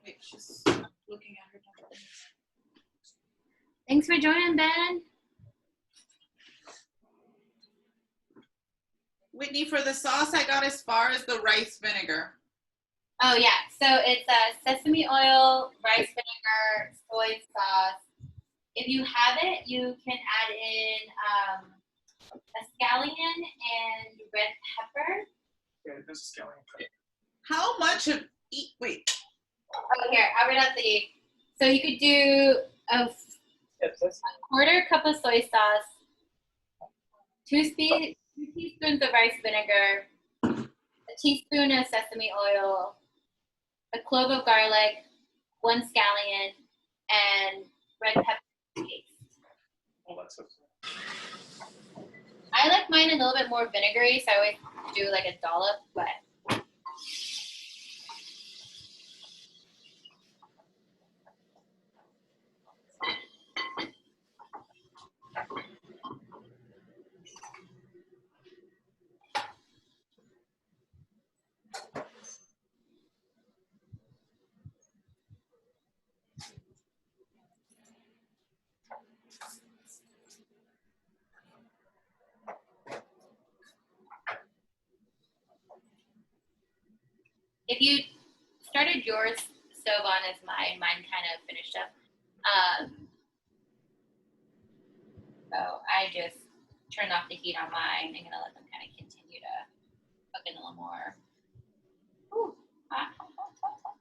Speaker 8: Wait, she's looking at her dumplings.
Speaker 1: Thanks for joining, Ben.
Speaker 8: Whitney, for the sauce, I got as far as the rice vinegar.
Speaker 1: Oh yeah, so it's sesame oil, rice vinegar, soy sauce. If you have it, you can add in a scallion and red pepper.
Speaker 9: Yeah, there's a scallion pepper.
Speaker 8: How much of wait?
Speaker 1: Oh, here, I'll read out the. So you could do a quarter cup of soy sauce, 2 teaspoons of rice vinegar, a teaspoon of sesame oil, a clove of garlic, 1 scallion, and red pepper paste.
Speaker 9: Oh, that's okay.
Speaker 1: I like mine a little bit more vinegary, so I always do like a dollop, but. if you started yours stove on as mine kind of finished up. So I just turned off the heat on mine. I'm gonna let them kind of continue to cook in a little more. Ooh, hot, hot, hot, hot, hot.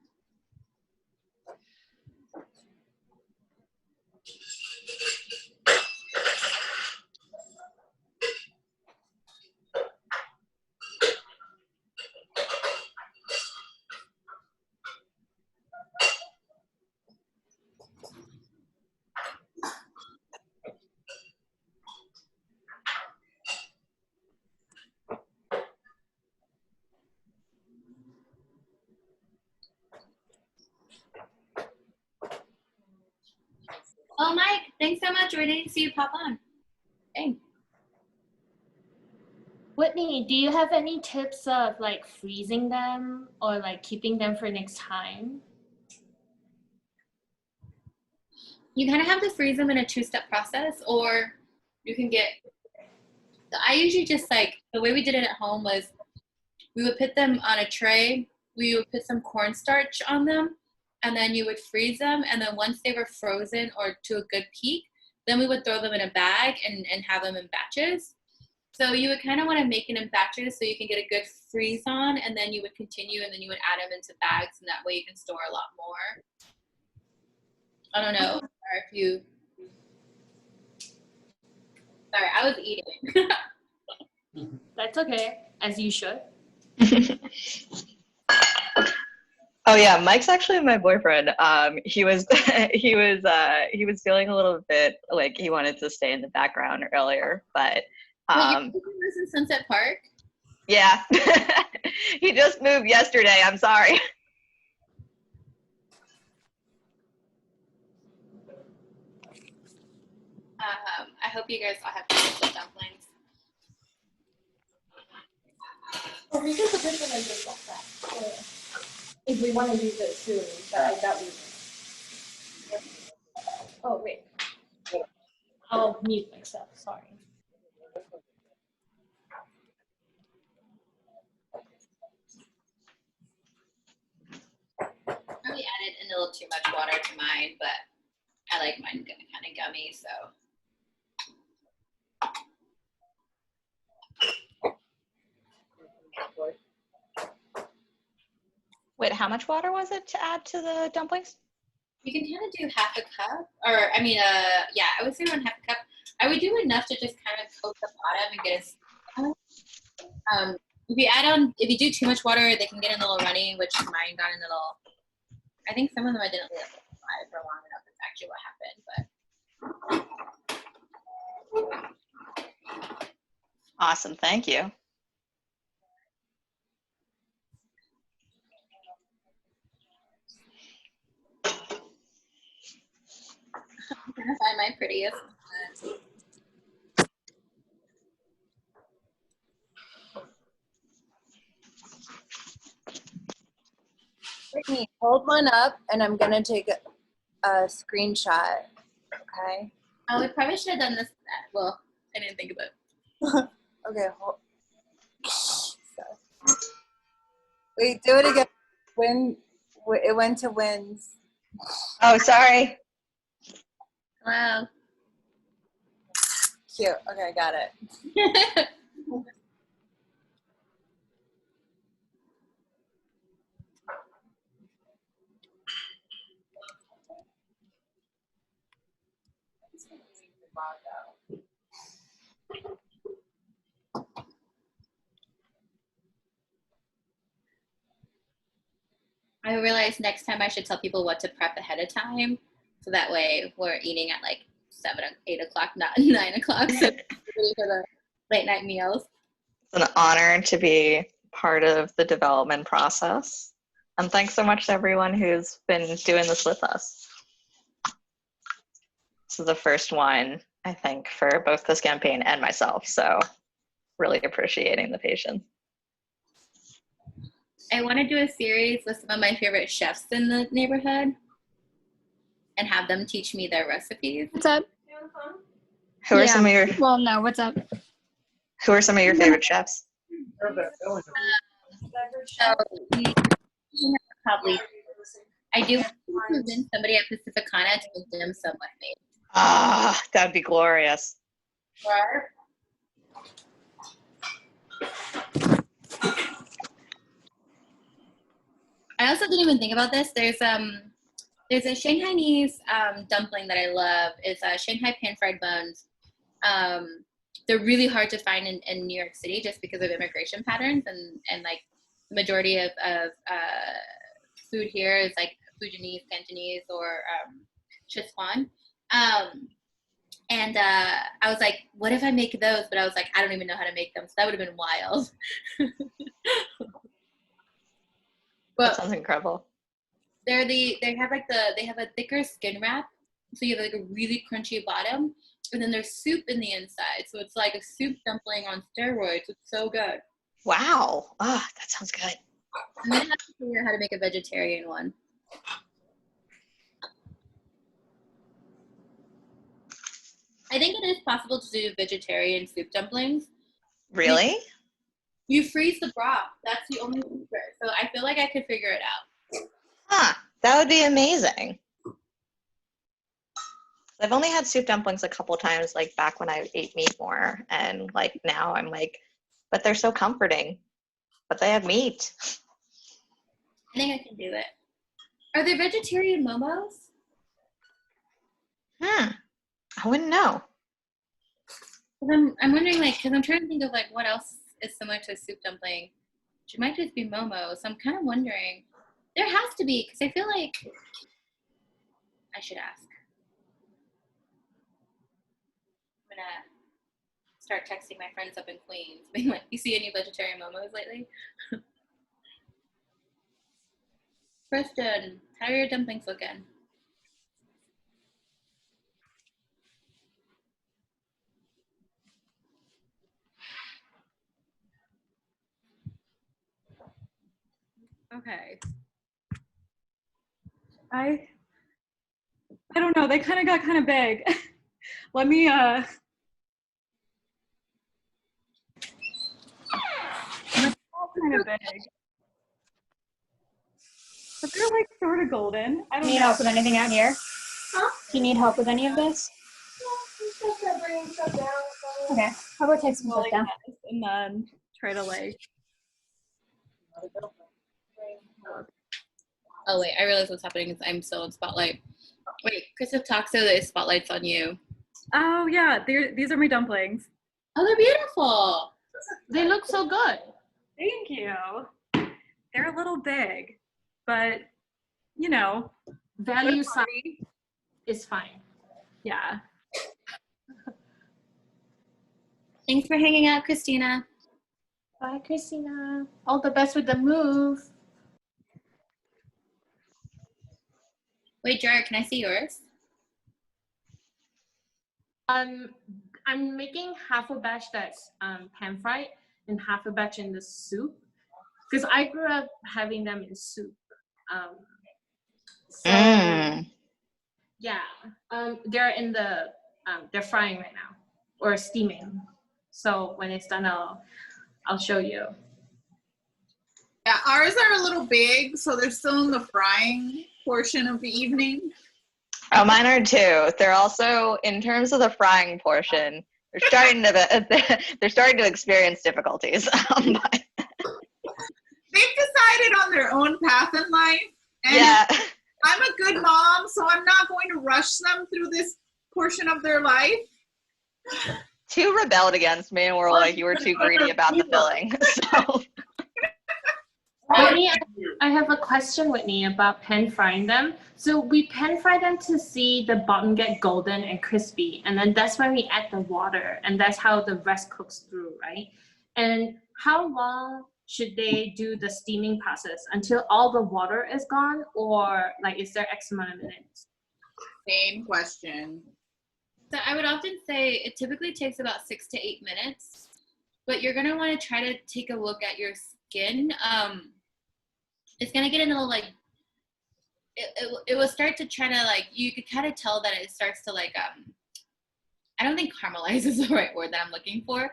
Speaker 1: Oh, Mike, thanks so much. We didn't see you pop on. Thanks.
Speaker 4: Whitney, do you have any tips of like freezing them or like keeping them for next time?
Speaker 1: You kind of have to freeze them in a two-step process, or you can get, I usually just like, the way we did it at home was we would put them on a tray, we would put some cornstarch on them, and then you would freeze them, and then once they were frozen or to a good peak, then we would throw them in a bag and have them in batches. So you would kind of want to make it in batches so you can get a good freeze on, and then you would continue, and then you would add them into bags, and that way you can store a lot more. I don't know if you, sorry, I was eating.
Speaker 4: That's okay, as you should.
Speaker 7: Oh yeah, Mike's actually my boyfriend. He was he was feeling a little bit like he wanted to stay in the background earlier, but
Speaker 1: Wait, you was in Sunset Park?
Speaker 7: yeah. He just moved yesterday. I'm sorry.
Speaker 1: I hope you guys all have delicious dumplings.
Speaker 10: Oh, we can put this in a dish like that. If we want to use it soon, but I doubt we will. Oh, wait.
Speaker 4: I'll mute myself, sorry.
Speaker 1: Probably added a little too much water to mine, but I like mine kind of gummy, so.
Speaker 7: Wait, how much water was it to add to the dumplings?
Speaker 1: You can kind of do half a cup, or I mean, yeah, I would say around half a cup. I would do enough to just kind of coat the bottom and get it. If you do too much water, they can get a little runny, which mine got a little. I think some of them I didn't leave alive for long enough. That's actually what happened, but.
Speaker 7: Awesome, thank you.
Speaker 1: I'm gonna find my prettiest.
Speaker 3: Brittany, hold one up, and I'm gonna take a screenshot. Okay.
Speaker 1: Oh, we probably should have done this. Well, I didn't think of it.
Speaker 3: Okay. Wait, do it again. It went to wins.
Speaker 7: Oh, sorry.
Speaker 1: Wow.
Speaker 3: Cute. Okay, got it.
Speaker 1: I realized next time I should tell people what to prep ahead of time, so that way we're eating at like 7, 8 o'clock, not 9 o'clock, so ready for the late night meals.
Speaker 7: It's an honor to be part of the development process. And thanks so much to everyone who's been doing this with us. This is the first one, I think, for both this campaign and myself. So really appreciating the patience.
Speaker 1: I want to do a series with some of my favorite chefs in the neighborhood and have them teach me their recipes.
Speaker 16: What's up?
Speaker 7: Who are some of your
Speaker 16: Well, no, what's up?
Speaker 7: Who are some of your favorite chefs?
Speaker 1: probably. I do want to convince somebody at Pacificana to make dim sum with me.
Speaker 7: Ah, that'd be glorious.
Speaker 1: Or I also didn't even think about this. There's a Shanghainese dumpling that I love. It's Shanghai pan-fried buns. They're really hard to find in New York City just because of immigration patterns and like the majority of food here is like Fujianese, Cantonese, or Sichuan. And I was like, what if I make those? But I was like, I don't even know how to make them. So that would have been wild.
Speaker 7: That sounds incredible.
Speaker 1: They have a thicker skin wrap, so you have like a really crunchy bottom, and then there's soup in the inside, so it's like a soup dumpling on steroids. It's so good.
Speaker 7: Wow. Ah, that sounds good.
Speaker 1: I'm gonna have to figure out how to make a vegetarian one. I think it is possible to do vegetarian soup dumplings.
Speaker 7: Really?
Speaker 1: You freeze the broth. That's the only secret. So I feel like I could figure it out.
Speaker 7: Huh. That would be amazing. I've only had soup dumplings a couple times, like back when I ate meat more. And like now I'm like, but they're so comforting. But they have meat.
Speaker 1: I think I can do it. Are there vegetarian momos?
Speaker 7: I wouldn't know.
Speaker 1: I'm wondering, like, because I'm trying to think of, like, what else is similar to a soup dumpling. Which might just be momos. So I'm kind of wondering. There has to be, because I feel like I should ask. I'm going to start texting my friends up in Queens, being like, you see any vegetarian momos lately? Kristen, how are your dumplings looking?
Speaker 5: Okay. I don't know. They kind of got kind of big. Let me kind of big. But they're like sort of golden. I don't
Speaker 16: Need
Speaker 5: know.
Speaker 16: help with anything out here? Huh? Do you need help with any of this?
Speaker 5: No, I'm just bringing stuff down.
Speaker 16: Okay. How about take some stuff down?
Speaker 5: And then try to like.
Speaker 1: Oh wait, I realize what's happening is I'm still in spotlight. Wait, Kristen talks so the spotlight's on you.
Speaker 5: Oh yeah, these are my dumplings.
Speaker 1: Oh, they're beautiful.
Speaker 10: They look so good.
Speaker 5: Thank you. They're a little big, but you know,
Speaker 10: Value size is fine.
Speaker 5: Yeah.
Speaker 1: Thanks for hanging out, Christina.
Speaker 10: Bye, Christina. All the best with the move.
Speaker 1: Wait, Jared, can I see yours?
Speaker 10: I'm making half a batch that's pan fried and half a batch in the soup because I grew up having them in soup. Yeah, they're in the they're frying right now or steaming. So when it's done, I'll show you.
Speaker 8: Yeah, ours are a little big, so they're still in the frying portion of the evening.
Speaker 7: Oh, mine are too. They're also, in terms of the frying portion, they're starting to experience difficulties.
Speaker 8: They've decided on their own path in life. And
Speaker 7: yeah.
Speaker 8: I'm a good mom, so I'm not going to rush them through this portion of their life.
Speaker 7: Two rebelled against me and were like, you were too greedy about the filling. So.
Speaker 10: Whitney, I have a question, Whitney, about pan frying them. So we pan fry them to see the bottom get golden and crispy, and then that's when we add the water, and that's how the rest cooks through, right? And how long should they do the steaming process? Until all the water is gone, or like is there X amount of minutes?
Speaker 8: Same question.
Speaker 1: So I would often say it typically takes about 6 to 8 minutes, but you're gonna want to try to take a look at your skin. It's gonna get a little like it will start to try to like, you could kind of tell that it starts to like I don't think caramelize is the right word that I'm looking for,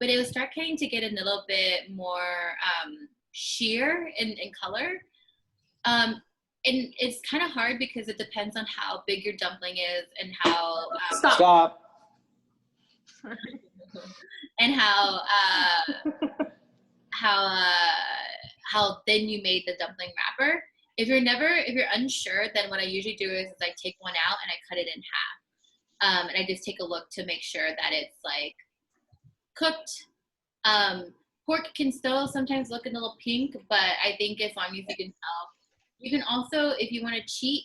Speaker 1: but it will start getting to get a little bit more sheer in color. And it's kind of hard because it depends on how big your dumpling is and how
Speaker 15: Stop.
Speaker 1: and how thin you made the dumpling wrapper. If you're unsure, then what I usually do is I take one out and I cut it in half. And I just take a look to make sure that it's like cooked. Pork can still sometimes look a little pink, but I think as long as you can tell. You can also, if you want to cheat,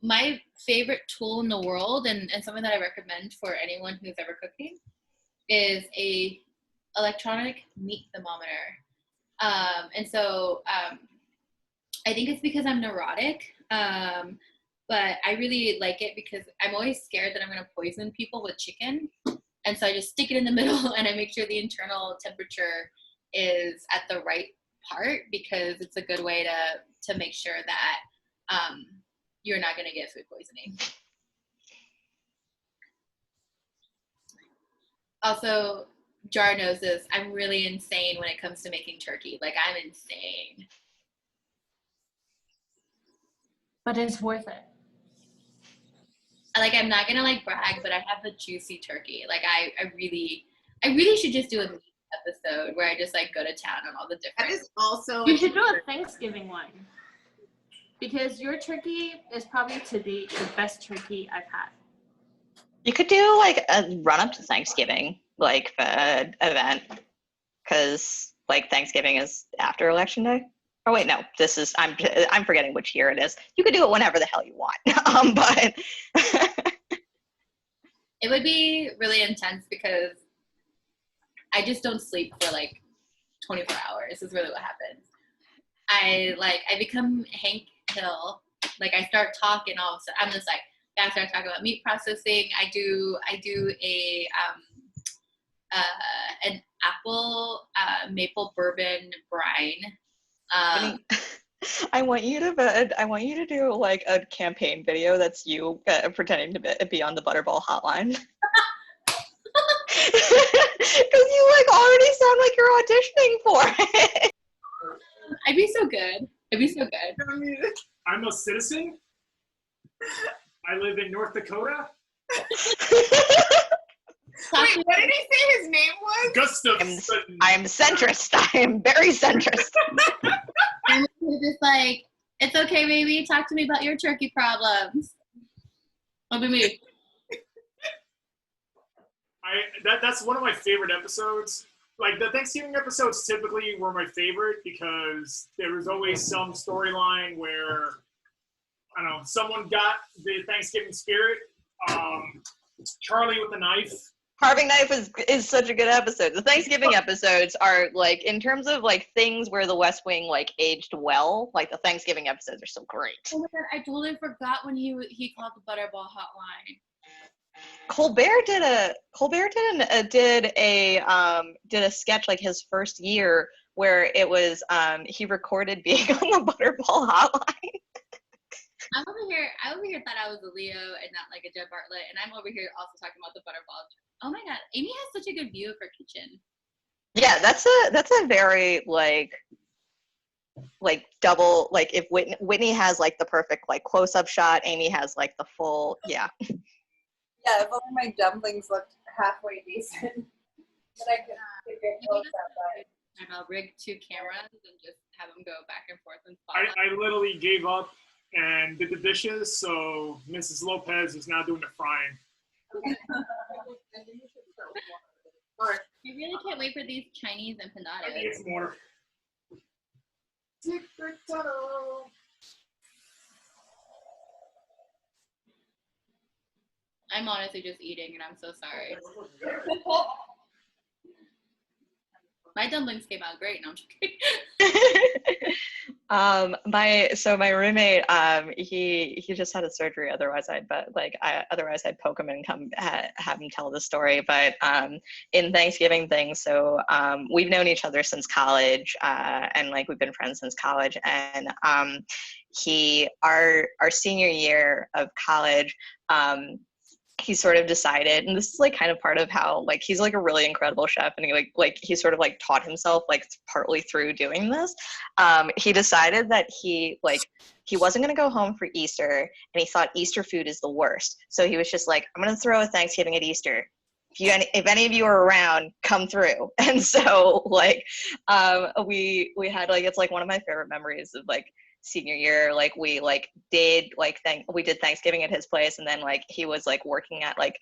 Speaker 1: my favorite tool in the world and something that I recommend for anyone who's ever cooking is a electronic meat thermometer. And so I think it's because I'm neurotic, but I really like it because I'm always scared that I'm going to poison people with chicken. And so I just stick it in the middle and I make sure the internal temperature is at the right part because it's a good way to make sure that you're not going to get food poisoning. Also, Jar knows this. I'm really insane when it comes to making turkey. Like, I'm insane.
Speaker 10: But it's worth it.
Speaker 1: Like, I'm not gonna like brag, but I have the juicy turkey. Like, I really should just do a meat episode where I just like go to town on all the different.
Speaker 8: That is also.
Speaker 10: You should do a Thanksgiving one because your turkey is probably to date the best turkey I've had.
Speaker 7: You could do like a run up to Thanksgiving, like event, because like Thanksgiving is after Election Day. Oh wait, no, this is I'm forgetting which year it is. You could do it whenever the hell you want, but
Speaker 1: it would be really intense because I just don't sleep for like 24 hours. Is really what happens. I become Hank Hill. Like I start talking all of a sudden. I'm just like I start talking about meat processing. I do an apple maple bourbon brine.
Speaker 7: I want you to do like a campaign video that's you pretending to be on the Butterball hotline. Because you like already sound like you're auditioning for it.
Speaker 1: I'd be so good.
Speaker 9: I'm a citizen. I live in North Dakota.
Speaker 8: Wait, what did he say his name was?
Speaker 9: Gustafson.
Speaker 7: I am centrist. I am very centrist.
Speaker 1: And we're just like, it's okay, baby. Talk to me about your turkey problems. I'll be me.
Speaker 9: That's one of my favorite episodes. Like the Thanksgiving episodes typically were my favorite because there was always some storyline where I don't know, someone got the Thanksgiving spirit. Charlie with the knife.
Speaker 7: Carving knife is such a good episode. The Thanksgiving episodes are like, in terms of like things where the West Wing like aged well, like the Thanksgiving episodes are so great.
Speaker 1: Oh my god, I totally forgot when he called the Butterball hotline.
Speaker 7: Colbert did a sketch like his first year where it was he recorded being on the Butterball hotline.
Speaker 1: I over here thought I was a Leo and not like a Jeb Bartlett, and I'm over here also talking about the Butterball. Oh my god, Amy has such a good view of her kitchen.
Speaker 7: Yeah, that's a very like double, like if Whitney has like the perfect like close up shot, Amy has like the full, yeah.
Speaker 3: Yeah, if only my dumplings looked halfway decent. But I could figure it out by.
Speaker 1: And I'll rig 2 cameras and just have them go back and forth and
Speaker 9: I literally gave up and did the dishes, so Mrs. Lopez is now doing the frying.
Speaker 1: You really can't wait for these Chinese empanadas.
Speaker 9: I need some water.
Speaker 1: I'm honestly just eating, and I'm so sorry. My dumplings came out great. No, I'm just kidding.
Speaker 7: My roommate, he just had a surgery. Otherwise I'd poke him and have him tell the story. But in Thanksgiving things, so we've known each other since college, and like we've been friends since college. And our senior year of college, he sort of decided, and this is like kind of part of how like he's like a really incredible chef, and he sort of like taught himself like partly through doing this. He decided that he wasn't going to go home for Easter, and he thought Easter food is the worst. So he was just like, I'm going to throw a Thanksgiving at Easter. If any of you are around, come through. And so like we had like, it's like one of my favorite memories of like senior year, like we did Thanksgiving at his place, and then like he was like working at like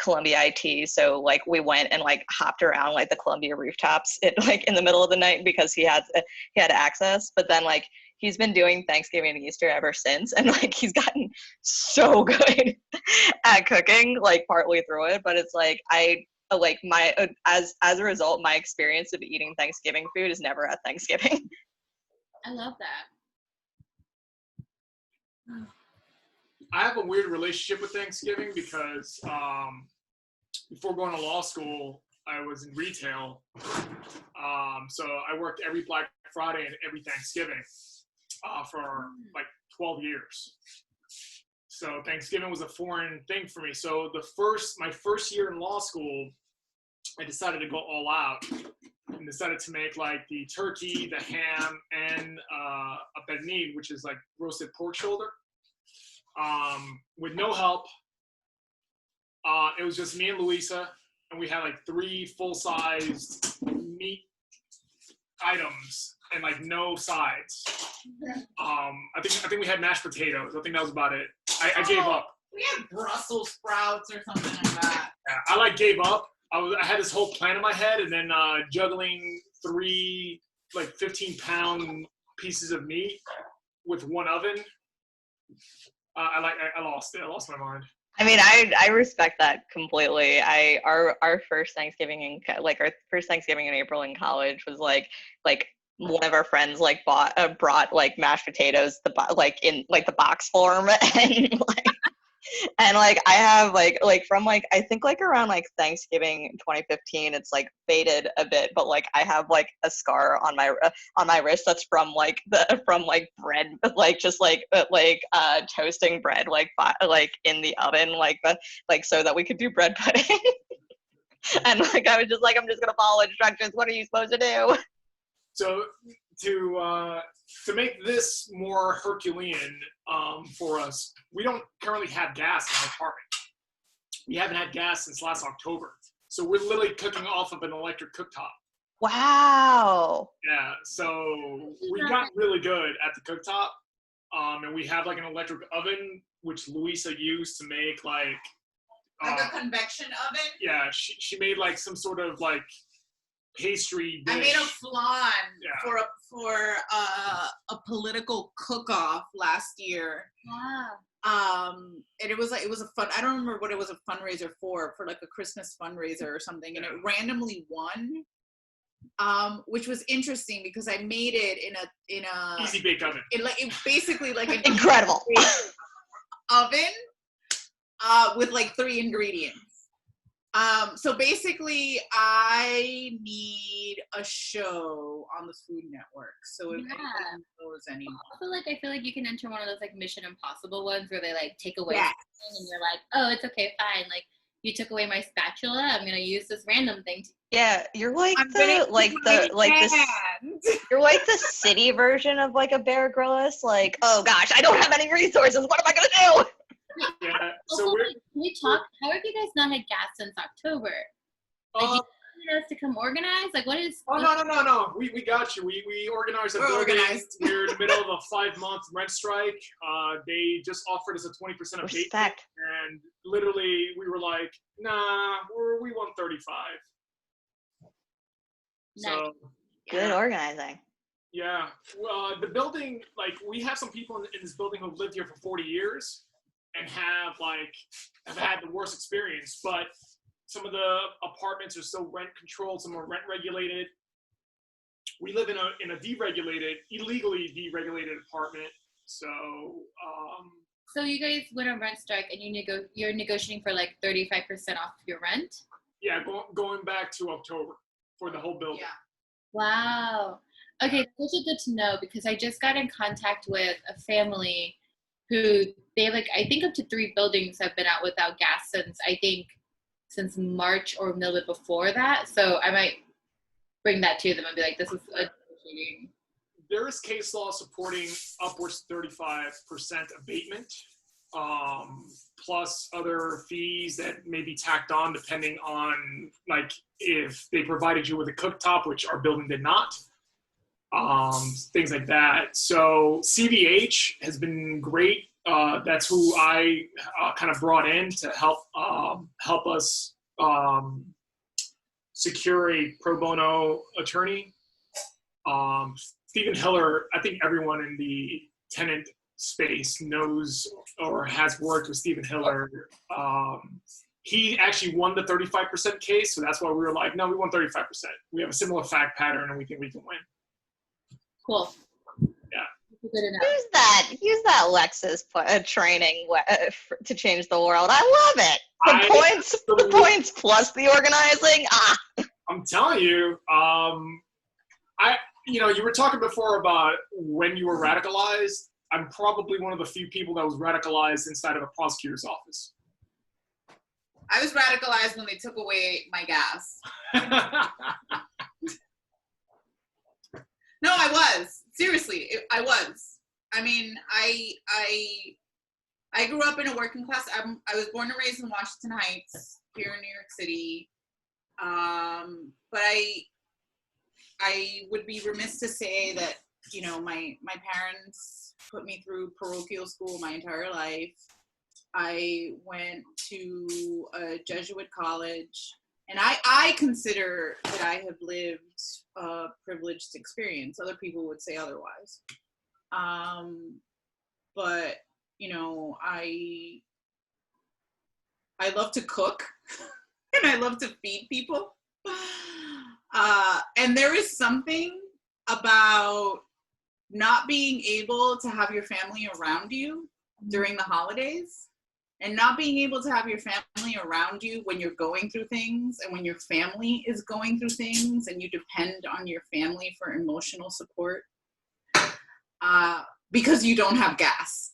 Speaker 7: Columbia IT, so like we went and like hopped around like the Columbia rooftops in the middle of the night because he had access. But then like he's been doing Thanksgiving and Easter ever since, and like he's gotten so good at cooking, like partly through it. But it's like as a result, my experience of eating Thanksgiving food is never at Thanksgiving.
Speaker 1: I love that.
Speaker 9: I have a weird relationship with Thanksgiving because before going to law school, I was in retail. So I worked every Black Friday and every Thanksgiving for like 12 years. So Thanksgiving was a foreign thing for me. So my first year in law school, I decided to go all out and decided to make like the turkey, the ham, and a pernil, which is like roasted pork shoulder, with no help. It was just me and Louisa, and we had like 3 full-sized meat items and like no sides. I think we had mashed potatoes. I think that was about it. I gave up.
Speaker 8: We had Brussels sprouts or something like that.
Speaker 9: Yeah, I like gave up. I had this whole plan in my head, and then juggling 3 like 15-pound pieces of meat with one oven. I lost it. I lost my mind.
Speaker 7: I mean, I respect that completely. Our first Thanksgiving in April in college was like one of our friends like brought like mashed potatoes in the box form, and like I have like from like I think like around like Thanksgiving 2015, it's like faded a bit, but like I have like a scar on my wrist that's from bread, like just toasting bread like in the oven so that we could do bread pudding. And like I was just like, I'm just gonna follow instructions. What are you supposed to do?
Speaker 9: So to make this more Herculean for us, we don't currently have gas in our apartment. We haven't had gas since last October. So we're literally cooking off of an electric cooktop.
Speaker 7: Wow.
Speaker 9: Yeah, so we got really good at the cooktop. And we have like an electric oven, which Louisa used to make like
Speaker 8: a convection oven?
Speaker 9: Yeah, she made like some sort of like pastry dish.
Speaker 8: I made a flan for a political cook-off last year.
Speaker 1: Wow.
Speaker 8: And it was a fun. I don't remember what it was a fundraiser for like a Christmas fundraiser or something, and it randomly won. Which was interesting because I made it in a
Speaker 9: easy bake oven.
Speaker 8: It basically like an
Speaker 7: incredible
Speaker 8: oven with like 3 ingredients. So basically, I need a show on the Food Network. So if anyone knows anyone,
Speaker 1: I feel like you can enter one of those like Mission Impossible ones where they like take away
Speaker 8: Yes.
Speaker 1: something and you're like, oh, it's okay, fine. Like you took away my spatula, I'm gonna use this random thing.
Speaker 7: Yeah, you're like you're like the city version of like a Bear Grylls. Like, oh gosh, I don't have any resources. What am I gonna do?
Speaker 9: Yeah.
Speaker 1: Also,
Speaker 9: So
Speaker 1: can we talk? How have you guys not had gas since October? Like, you need us to come organize? Like, what is?
Speaker 9: Oh no. We got you. We organized a
Speaker 8: We're
Speaker 9: building.
Speaker 8: organized.
Speaker 9: We're in the middle of a 5-month rent strike. They just offered us a 20% abatement,
Speaker 7: Respect.
Speaker 9: and literally we were like, nah, we want 35. So
Speaker 7: Good organizing.
Speaker 9: yeah, well, the building, like we have some people in this building who've lived here for 40 years and have had the worst experience, but some of the apartments are still rent controlled, some are rent regulated. We live in a illegally deregulated apartment. So
Speaker 1: So you guys went on rent strike and you're negotiating for like 35% off your rent?
Speaker 9: yeah, going back to October for the whole building.
Speaker 8: Yeah.
Speaker 1: Wow. Okay, such a good to know because I just got in contact with a family who they have like, I think up to 3 buildings have been out without gas since March or a little bit before that. So I might bring that to them and be like, this is a
Speaker 9: There is case law supporting upwards 35% abatement, plus other fees that may be tacked on depending on like if they provided you with a cooktop, which our building did not, things like that. So CVH has been great. That's who I kind of brought in to help us secure a pro bono attorney. Stephen Hiller, I think everyone in the tenant space knows or has worked with Stephen Hiller. He actually won the 35% case, so that's why we were like, no, we won 35%. We have a similar fact pattern, and we think we can win.
Speaker 1: Cool.
Speaker 9: Yeah.
Speaker 1: Good enough.
Speaker 7: Use that Lexus training to change the world. I love it. The points plus the organizing.
Speaker 9: I'm telling you, you were talking before about when you were radicalized. I'm probably one of the few people that was radicalized inside of a prosecutor's office.
Speaker 8: I was radicalized when they took away my gas. No, I was. Seriously, I was. I mean, I grew up in a working class. I was born and raised in Washington Heights, here in New York City. But I would be remiss to say that, my parents put me through parochial school my entire life. I went to a Jesuit college, and I consider that I have lived a privileged experience. Other people would say otherwise. But, I love to cook and I love to feed people. And there is something about not being able to have your family around you during the holidays, and not being able to have your family around you when you're going through things, and when your family is going through things and you depend on your family for emotional support because you don't have gas.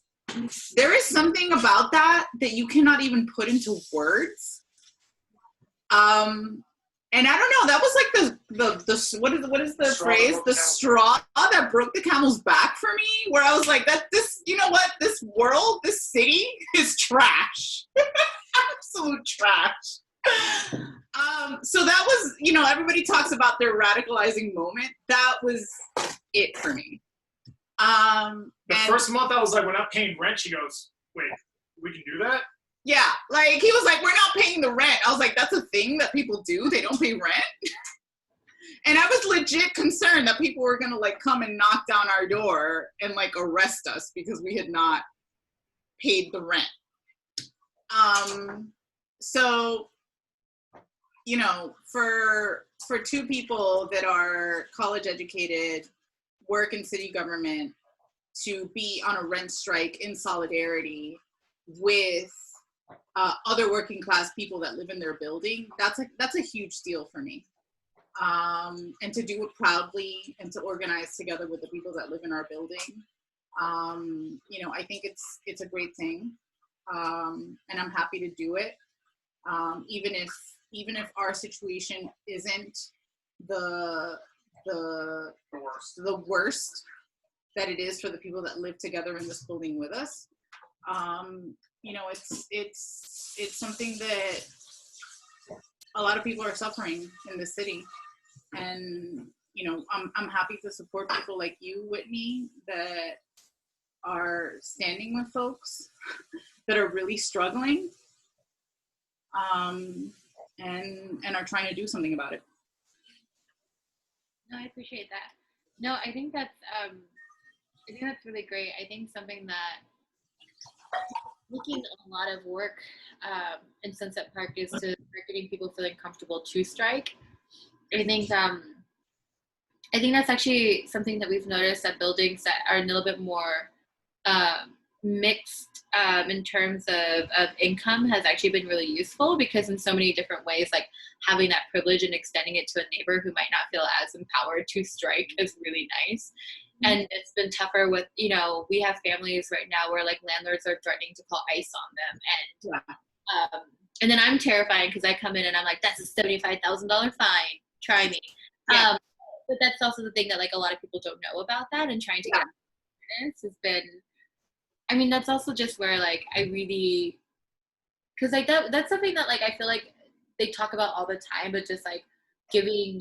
Speaker 8: There is something about that you cannot even put into words. And I don't know, that was like the what is the phrase? The straw that broke the camel's back for me, where I was like, this world, this city is trash. Absolute trash. So that was, everybody talks about their radicalizing moment. That was it for me.
Speaker 9: The first month I was like, we're not paying rent. She goes, wait, we can do that?
Speaker 8: Yeah, like he was like, we're not paying the rent. I was like, that's a thing that people do? They don't pay rent? And I was legit concerned that people were gonna like come and knock down our door and like arrest us because we had not paid the rent. So, for 2 people that are college educated, work in city government, to be on a rent strike in solidarity with other working class people that live in their building, that's a huge deal for me. And to do it proudly and to organize together with the people that live in our building, I think it's a great thing, and I'm happy to do it, even if our situation isn't the worst that it is for the people that live together in this building with us. It's something that a lot of people are suffering in the city, and I'm happy to support people like you, Whitney, that are standing with folks that are really struggling, and are trying to do something about it.
Speaker 1: No, I appreciate that. No, I think that's really great. I think something that making a lot of work in Sunset Park is to start getting people feeling comfortable to strike. I think that's actually something that we've noticed at buildings that are a little bit more mixed in terms of income has actually been really useful, because in so many different ways, like having that privilege and extending it to a neighbor who might not feel as empowered to strike is really nice. And it's been tougher with, you know, we have families right now where like landlords are threatening to call ICE on them. And then I'm terrified because I come in and I'm like, that's a $75,000 fine. Try me. But that's also the thing that like a lot of people don't know about that, and trying to get awareness has been, I mean, that's also just where like I really, because like that's something that like I feel like they talk about all the time, but just like giving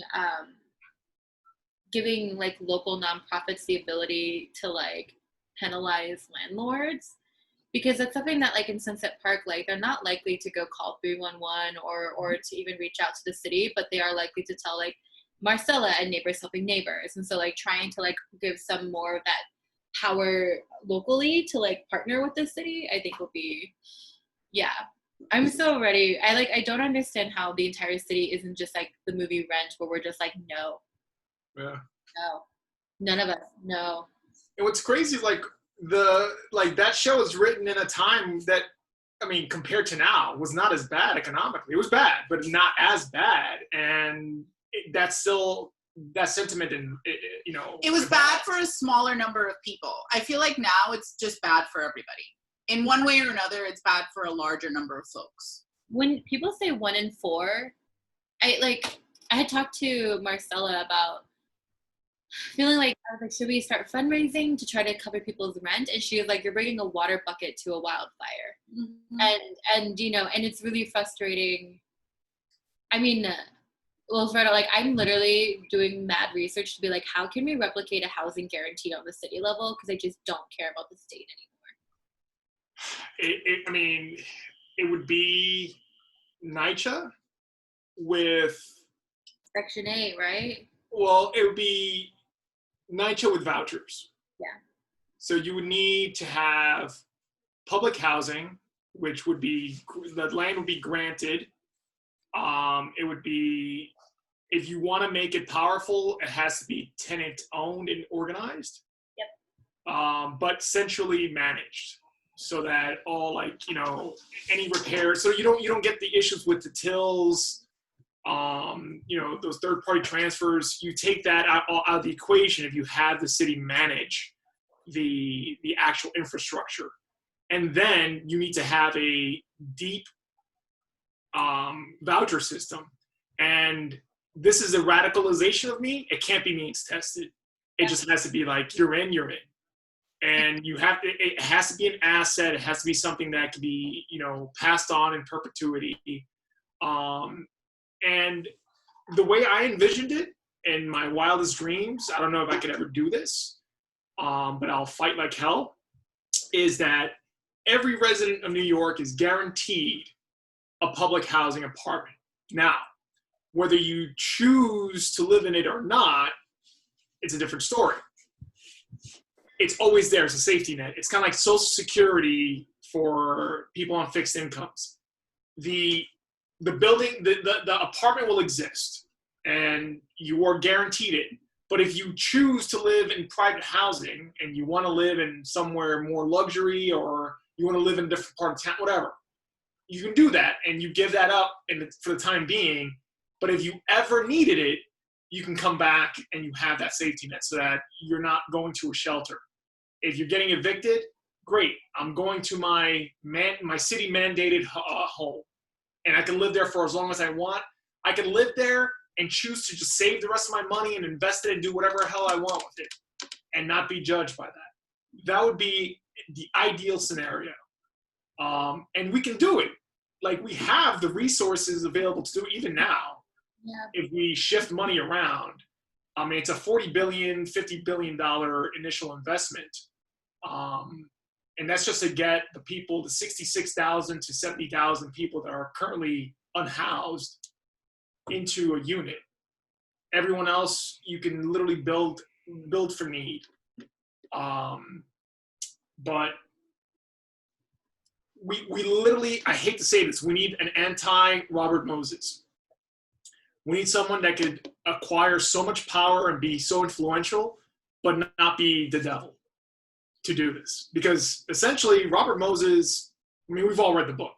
Speaker 1: like local nonprofits the ability to like penalize landlords, because it's something that like in Sunset Park, like they're not likely to go call 311 or to even reach out to the city, but they are likely to tell like Marcella and Neighbors Helping Neighbors. And so like trying to like give some more of that power locally to like partner with the city, I think will be, I'm so ready. I don't understand how the entire city isn't just like the movie Rent, where we're just like, no, none of us, no.
Speaker 9: And what's crazy is like that show is written in a time that, I mean, compared to now, was not as bad economically. It was bad, but not as bad. And that's still that sentiment, and you know,
Speaker 8: it was bad for a smaller number of people. I feel like now it's just bad for everybody. In one way or another, it's bad for a larger number of folks.
Speaker 1: When people say 1 in 4, I had talked to Marcella about feeling like, I was like, should we start fundraising to try to cover people's rent? And she was like, you're bringing a water bucket to a wildfire. And you know, and it's really frustrating. I mean, well, Fred, like I'm literally doing mad research to be like, how can we replicate a housing guarantee on the city level? Because I just don't care about the state anymore.
Speaker 9: I mean, it would be NYCHA with
Speaker 1: Section 8, right?
Speaker 9: Well, it would be NYCHA with vouchers.
Speaker 1: Yeah.
Speaker 9: So you would need to have public housing, which would be, the land would be granted. It would be, if you want to make it powerful, it has to be tenant owned and organized.
Speaker 1: Yep.
Speaker 9: But centrally managed, so that all like, you know, any repairs, so you don't get the issues with the tills, you know, those third-party transfers. You take that out of the equation if you have the city manage the actual infrastructure. And then you need to have a deep voucher system. And this is a radicalization of me. It can't be means tested. It just has to be like, you're in. And you have to, it has to be an asset. It has to be something that can be, you know, passed on in perpetuity. And the way I envisioned it in my wildest dreams, I don't know if I could ever do this, but I'll fight like hell, is that every resident of New York is guaranteed a public housing apartment. Now, whether you choose to live in it or not, it's a different story. It's always there as a safety net. It's kind of like Social Security for people on fixed incomes. The building, the apartment will exist, and you are guaranteed it. But if you choose to live in private housing and you want to live in somewhere more luxury, or you want to live in a different part of town, whatever, you can do that, and you give that up for the time being. But if you ever needed it, you can come back and you have that safety net, so that you're not going to a shelter. If you're getting evicted, great. I'm going to my city mandated home, and I can live there for as long as I want. I can live there and choose to just save the rest of my money and invest it and do whatever the hell I want with it, and not be judged by that. That would be the ideal scenario. And we can do it. Like, we have the resources available to do it even now. Yeah. If we shift money around. I mean, it's a $40 billion, $50 billion initial investment. And that's just to get the people, the 66,000 to 70,000 people that are currently unhoused into a unit. Everyone else, you can literally build for need. But we literally, I hate to say this, we need an anti-Robert Moses. We need someone that could acquire so much power and be so influential, but not be the devil to do this. Because essentially, Robert Moses, I mean, we've all read the book.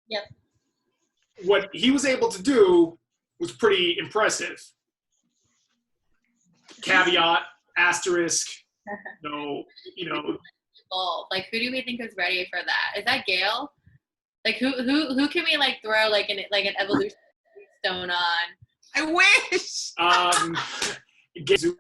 Speaker 1: Yep.
Speaker 9: What he was able to do was pretty impressive. Caveat, asterisk, No, you know,
Speaker 1: Evolve. Like, who do we think is ready for that? Is that Gail? Like, who can we like throw like an evolution stone on?
Speaker 8: I wish.
Speaker 9: get Zoom